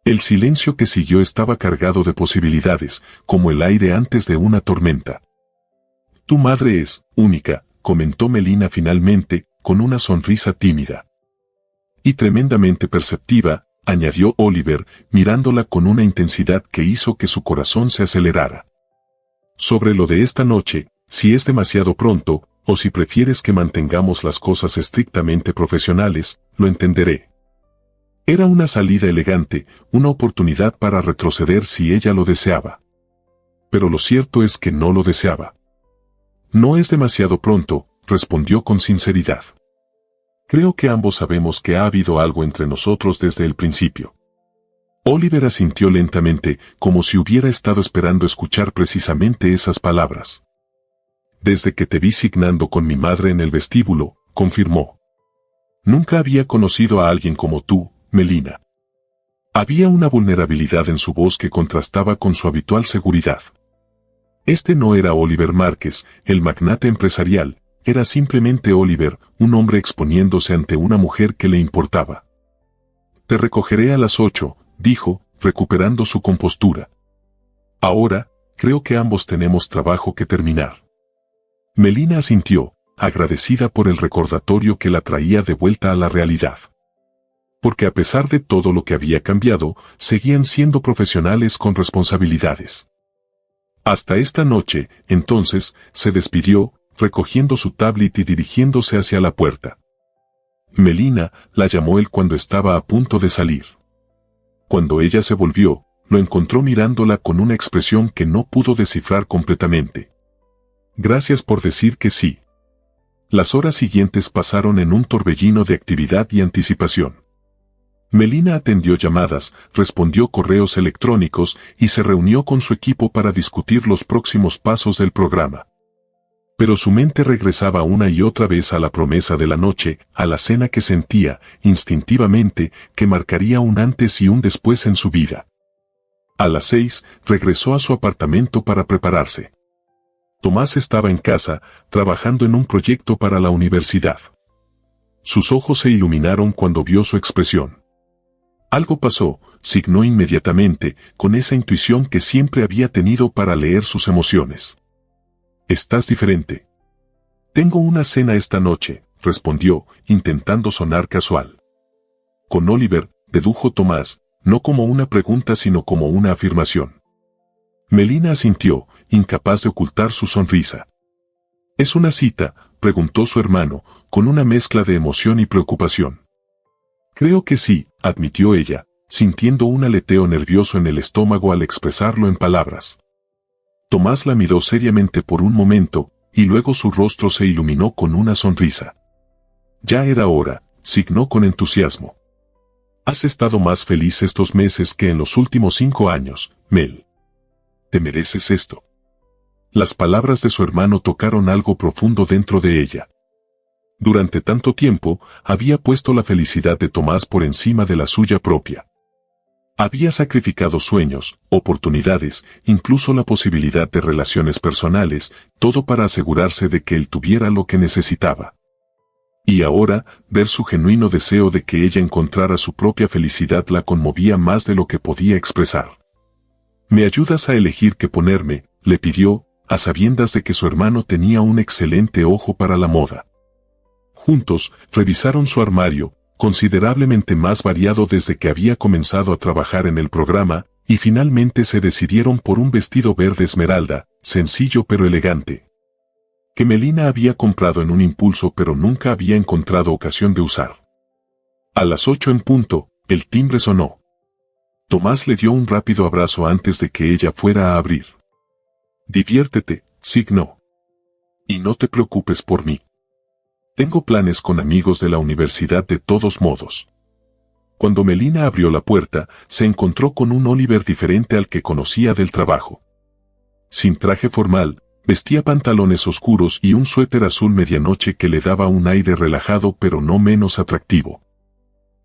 El silencio que siguió estaba cargado de posibilidades, como el aire antes de una tormenta. Tu madre es única, comentó Melina finalmente, con una sonrisa tímida. Y tremendamente perceptiva, añadió Oliver, mirándola con una intensidad que hizo que su corazón se acelerara. Sobre lo de esta noche, si es demasiado pronto, o si prefieres que mantengamos las cosas estrictamente profesionales, lo entenderé. Era una salida elegante, una oportunidad para retroceder si ella lo deseaba. Pero lo cierto es que no lo deseaba. No es demasiado pronto, respondió con sinceridad. Creo que ambos sabemos que ha habido algo entre nosotros desde el principio. Oliver asintió lentamente, como si hubiera estado esperando escuchar precisamente esas palabras. Desde que te vi signando con mi madre en el vestíbulo, confirmó. Nunca había conocido a alguien como tú, Melina. Había una vulnerabilidad en su voz que contrastaba con su habitual seguridad. Este no era Oliver Márquez, el magnate empresarial, era simplemente Oliver, un hombre exponiéndose ante una mujer que le importaba. Te recogeré a las 8, dijo, recuperando su compostura. Ahora, creo que ambos tenemos trabajo que terminar. Melina asintió, agradecida por el recordatorio que la traía de vuelta a la realidad. Porque a pesar de todo lo que había cambiado, seguían siendo profesionales con responsabilidades. Hasta esta noche, entonces, se despidió, recogiendo su tablet y dirigiéndose hacia la puerta. Melina, la llamó él cuando estaba a punto de salir. Cuando ella se volvió, lo encontró mirándola con una expresión que no pudo descifrar completamente. Gracias por decir que sí. Las horas siguientes pasaron en un torbellino de actividad y anticipación. Melina atendió llamadas, respondió correos electrónicos y se reunió con su equipo para discutir los próximos pasos del programa. Pero su mente regresaba una y otra vez a la promesa de la noche, a la cena que sentía, instintivamente, que marcaría un antes y un después en su vida. A las 6, regresó a su apartamento para prepararse. Tomás estaba en casa, trabajando en un proyecto para la universidad. Sus ojos se iluminaron cuando vio su expresión. Algo pasó, signó inmediatamente, con esa intuición que siempre había tenido para leer sus emociones. «Estás diferente». «Tengo una cena esta noche», respondió, intentando sonar casual. «Con Oliver», dedujo Tomás, no como una pregunta sino como una afirmación. Melina asintió, incapaz de ocultar su sonrisa. «¿Es una cita?», preguntó su hermano, con una mezcla de emoción y preocupación. «Creo que sí», admitió ella, sintiendo un aleteo nervioso en el estómago al expresarlo en palabras. Tomás la miró seriamente por un momento, y luego su rostro se iluminó con una sonrisa. «Ya era hora», signó con entusiasmo. «Has estado más feliz estos meses que en los últimos 5 años, Mel. Te mereces esto». Las palabras de su hermano tocaron algo profundo dentro de ella. Durante tanto tiempo, había puesto la felicidad de Tomás por encima de la suya propia. Había sacrificado sueños, oportunidades, incluso la posibilidad de relaciones personales, todo para asegurarse de que él tuviera lo que necesitaba. Y ahora, ver su genuino deseo de que ella encontrara su propia felicidad la conmovía más de lo que podía expresar. «¿Me ayudas a elegir qué ponerme?», le pidió, a sabiendas de que su hermano tenía un excelente ojo para la moda. Juntos, revisaron su armario, considerablemente más variado desde que había comenzado a trabajar en el programa, y finalmente se decidieron por un vestido verde esmeralda, sencillo pero elegante, que Melina había comprado en un impulso pero nunca había encontrado ocasión de usar. A las 8 en punto, el timbre sonó. Tomás le dio un rápido abrazo antes de que ella fuera a abrir. «Diviértete», signó. «Y no te preocupes por mí. Tengo planes con amigos de la universidad de todos modos». Cuando Melina abrió la puerta, se encontró con un Oliver diferente al que conocía del trabajo. Sin traje formal, vestía pantalones oscuros y un suéter azul medianoche que le daba un aire relajado pero no menos atractivo.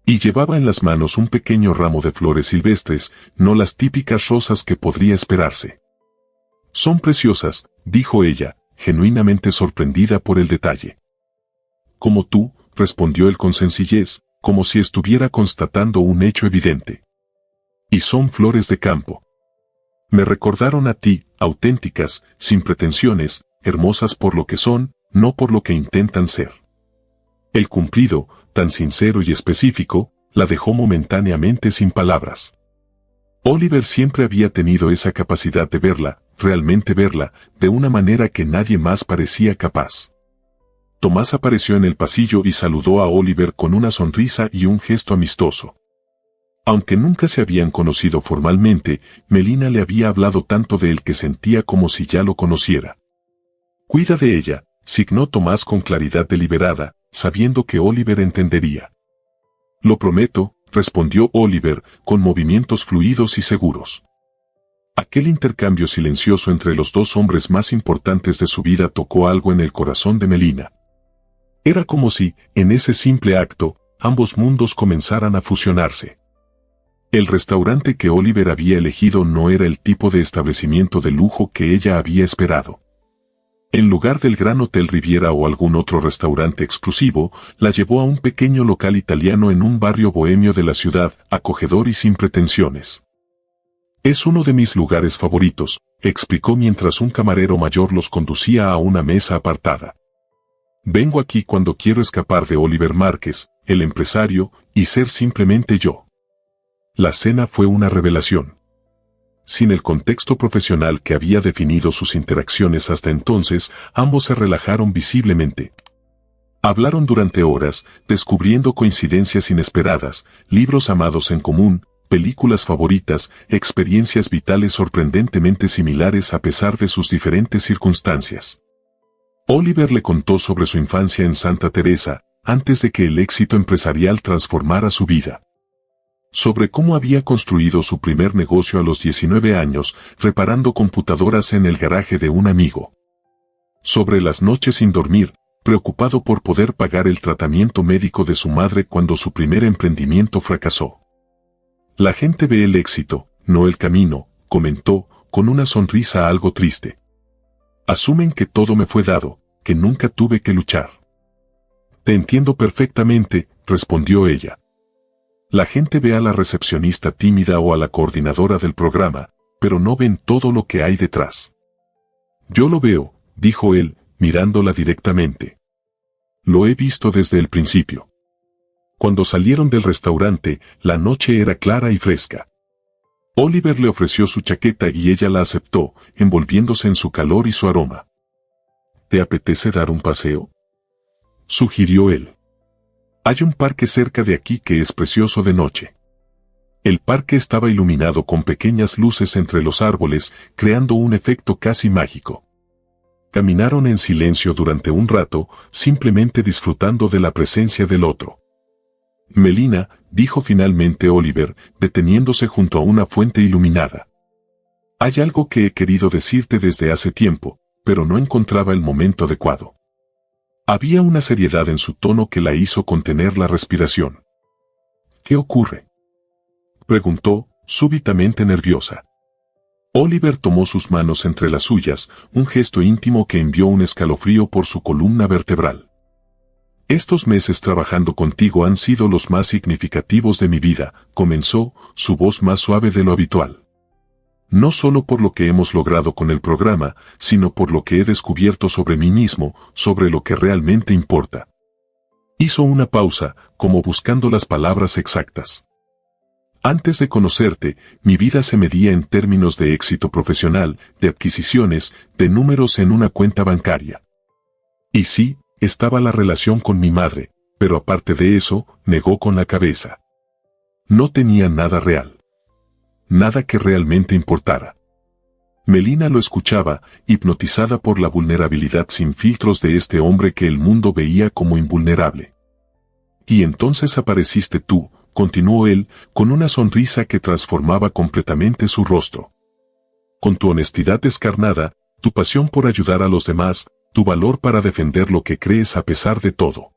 Y llevaba en las manos un pequeño ramo de flores silvestres, no las típicas rosas que podría esperarse. «Son preciosas», dijo ella, genuinamente sorprendida por el detalle. «Como tú», respondió él con sencillez, como si estuviera constatando un hecho evidente. «Y son flores de campo. Me recordaron a ti, auténticas, sin pretensiones, hermosas por lo que son, no por lo que intentan ser». El cumplido, tan sincero y específico, la dejó momentáneamente sin palabras. Oliver siempre había tenido esa capacidad de verla, realmente verla, de una manera que nadie más parecía capaz. Tomás apareció en el pasillo y saludó a Oliver con una sonrisa y un gesto amistoso. Aunque nunca se habían conocido formalmente, Melina le había hablado tanto de él que sentía como si ya lo conociera. «Cuida de ella», signó Tomás con claridad deliberada, sabiendo que Oliver entendería. «Lo prometo», respondió Oliver, con movimientos fluidos y seguros. Aquel intercambio silencioso entre los dos hombres más importantes de su vida tocó algo en el corazón de Melina. Era como si, en ese simple acto, ambos mundos comenzaran a fusionarse. El restaurante que Oliver había elegido no era el tipo de establecimiento de lujo que ella había esperado. En lugar del Gran Hotel Riviera o algún otro restaurante exclusivo, la llevó a un pequeño local italiano en un barrio bohemio de la ciudad, acogedor y sin pretensiones. «Es uno de mis lugares favoritos», explicó mientras un camarero mayor los conducía a una mesa apartada. «Vengo aquí cuando quiero escapar de Oliver Márquez, el empresario, y ser simplemente yo». La cena fue una revelación. Sin el contexto profesional que había definido sus interacciones hasta entonces, ambos se relajaron visiblemente. Hablaron durante horas, descubriendo coincidencias inesperadas, libros amados en común, películas favoritas, experiencias vitales sorprendentemente similares a pesar de sus diferentes circunstancias. Oliver le contó sobre su infancia en Santa Teresa, antes de que el éxito empresarial transformara su vida. Sobre cómo había construido su primer negocio a los 19 años, reparando computadoras en el garaje de un amigo. Sobre las noches sin dormir, preocupado por poder pagar el tratamiento médico de su madre cuando su primer emprendimiento fracasó. La gente ve el éxito, no el camino, comentó, con una sonrisa algo triste. Asumen que todo me fue dado, que nunca tuve que luchar. Te entiendo perfectamente, respondió ella. La gente ve a la recepcionista tímida o a la coordinadora del programa, pero no ven todo lo que hay detrás. Yo lo veo, dijo él, mirándola directamente. Lo he visto desde el principio. Cuando salieron del restaurante, la noche era clara y fresca. Oliver le ofreció su chaqueta y ella la aceptó, envolviéndose en su calor y su aroma. ¿Te apetece dar un paseo?, sugirió él. Hay un parque cerca de aquí que es precioso de noche. El parque estaba iluminado con pequeñas luces entre los árboles, creando un efecto casi mágico. Caminaron en silencio durante un rato, simplemente disfrutando de la presencia del otro. Melina, dijo finalmente Oliver, deteniéndose junto a una fuente iluminada. Hay algo que he querido decirte desde hace tiempo, pero no encontraba el momento adecuado. Había una seriedad en su tono que la hizo contener la respiración. ¿Qué ocurre?, preguntó, súbitamente nerviosa. Oliver tomó sus manos entre las suyas, un gesto íntimo que envió un escalofrío por su columna vertebral. Estos meses trabajando contigo han sido los más significativos de mi vida, comenzó, su voz más suave de lo habitual. No solo por lo que hemos logrado con el programa, sino por lo que he descubierto sobre mí mismo, sobre lo que realmente importa. Hizo una pausa, como buscando las palabras exactas. Antes de conocerte, mi vida se medía en términos de éxito profesional, de adquisiciones, de números en una cuenta bancaria. Y sí, estaba la relación con mi madre, pero aparte de eso, negó con la cabeza. No tenía nada real. Nada que realmente importara. Melina lo escuchaba, hipnotizada por la vulnerabilidad sin filtros de este hombre que el mundo veía como invulnerable. Y entonces apareciste tú, continuó él, con una sonrisa que transformaba completamente su rostro. Con tu honestidad descarnada, tu pasión por ayudar a los demás, tu valor para defender lo que crees a pesar de todo.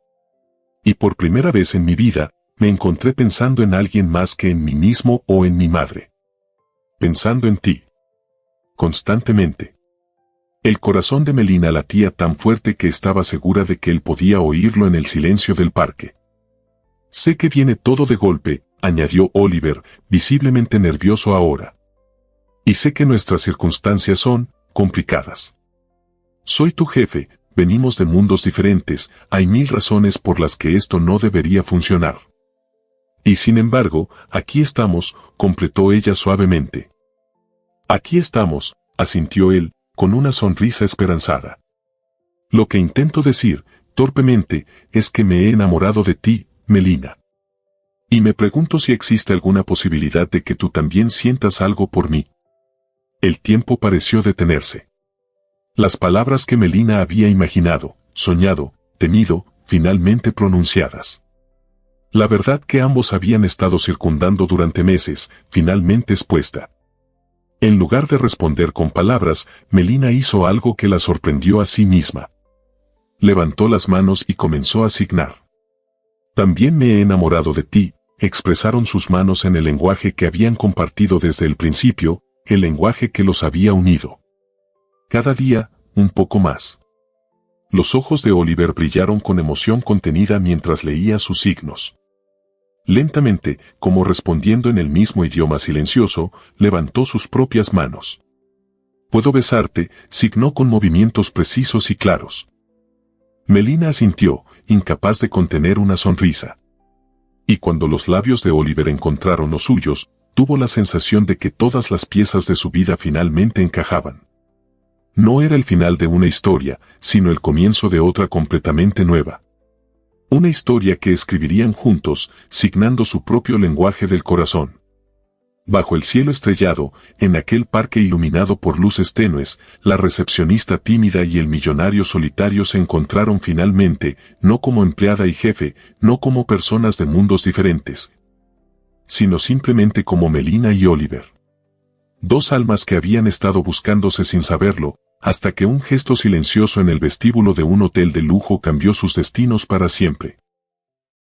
Y por primera vez en mi vida, me encontré pensando en alguien más que en mí mismo o en mi madre. Pensando en ti. Constantemente. El corazón de Melina latía tan fuerte que estaba segura de que él podía oírlo en el silencio del parque. Sé que viene todo de golpe, añadió Oliver, visiblemente nervioso ahora. Y sé que nuestras circunstancias son complicadas. Soy tu jefe, venimos de mundos diferentes, hay 1000 razones por las que esto no debería funcionar. Y sin embargo, aquí estamos, completó ella suavemente. Aquí estamos, asintió él, con una sonrisa esperanzada. Lo que intento decir, torpemente, es que me he enamorado de ti, Melina. Y me pregunto si existe alguna posibilidad de que tú también sientas algo por mí. El tiempo pareció detenerse. Las palabras que Melina había imaginado, soñado, temido, finalmente pronunciadas. La verdad que ambos habían estado circundando durante meses, finalmente expuesta. En lugar de responder con palabras, Melina hizo algo que la sorprendió a sí misma. Levantó las manos y comenzó a signar. También me he enamorado de ti, expresaron sus manos en el lenguaje que habían compartido desde el principio, el lenguaje que los había unido. Cada día, un poco más. Los ojos de Oliver brillaron con emoción contenida mientras leía sus signos. Lentamente, como respondiendo en el mismo idioma silencioso, levantó sus propias manos. Puedo besarte, signó con movimientos precisos y claros. Melina asintió, incapaz de contener una sonrisa. Y cuando los labios de Oliver encontraron los suyos, tuvo la sensación de que todas las piezas de su vida finalmente encajaban. No era el final de una historia, sino el comienzo de otra completamente nueva. Una historia que escribirían juntos, signando su propio lenguaje del corazón. Bajo el cielo estrellado, en aquel parque iluminado por luces tenues, la recepcionista tímida y el millonario solitario se encontraron finalmente, no como empleada y jefe, no como personas de mundos diferentes, sino simplemente como Melina y Oliver. Dos almas que habían estado buscándose sin saberlo, hasta que un gesto silencioso en el vestíbulo de un hotel de lujo cambió sus destinos para siempre.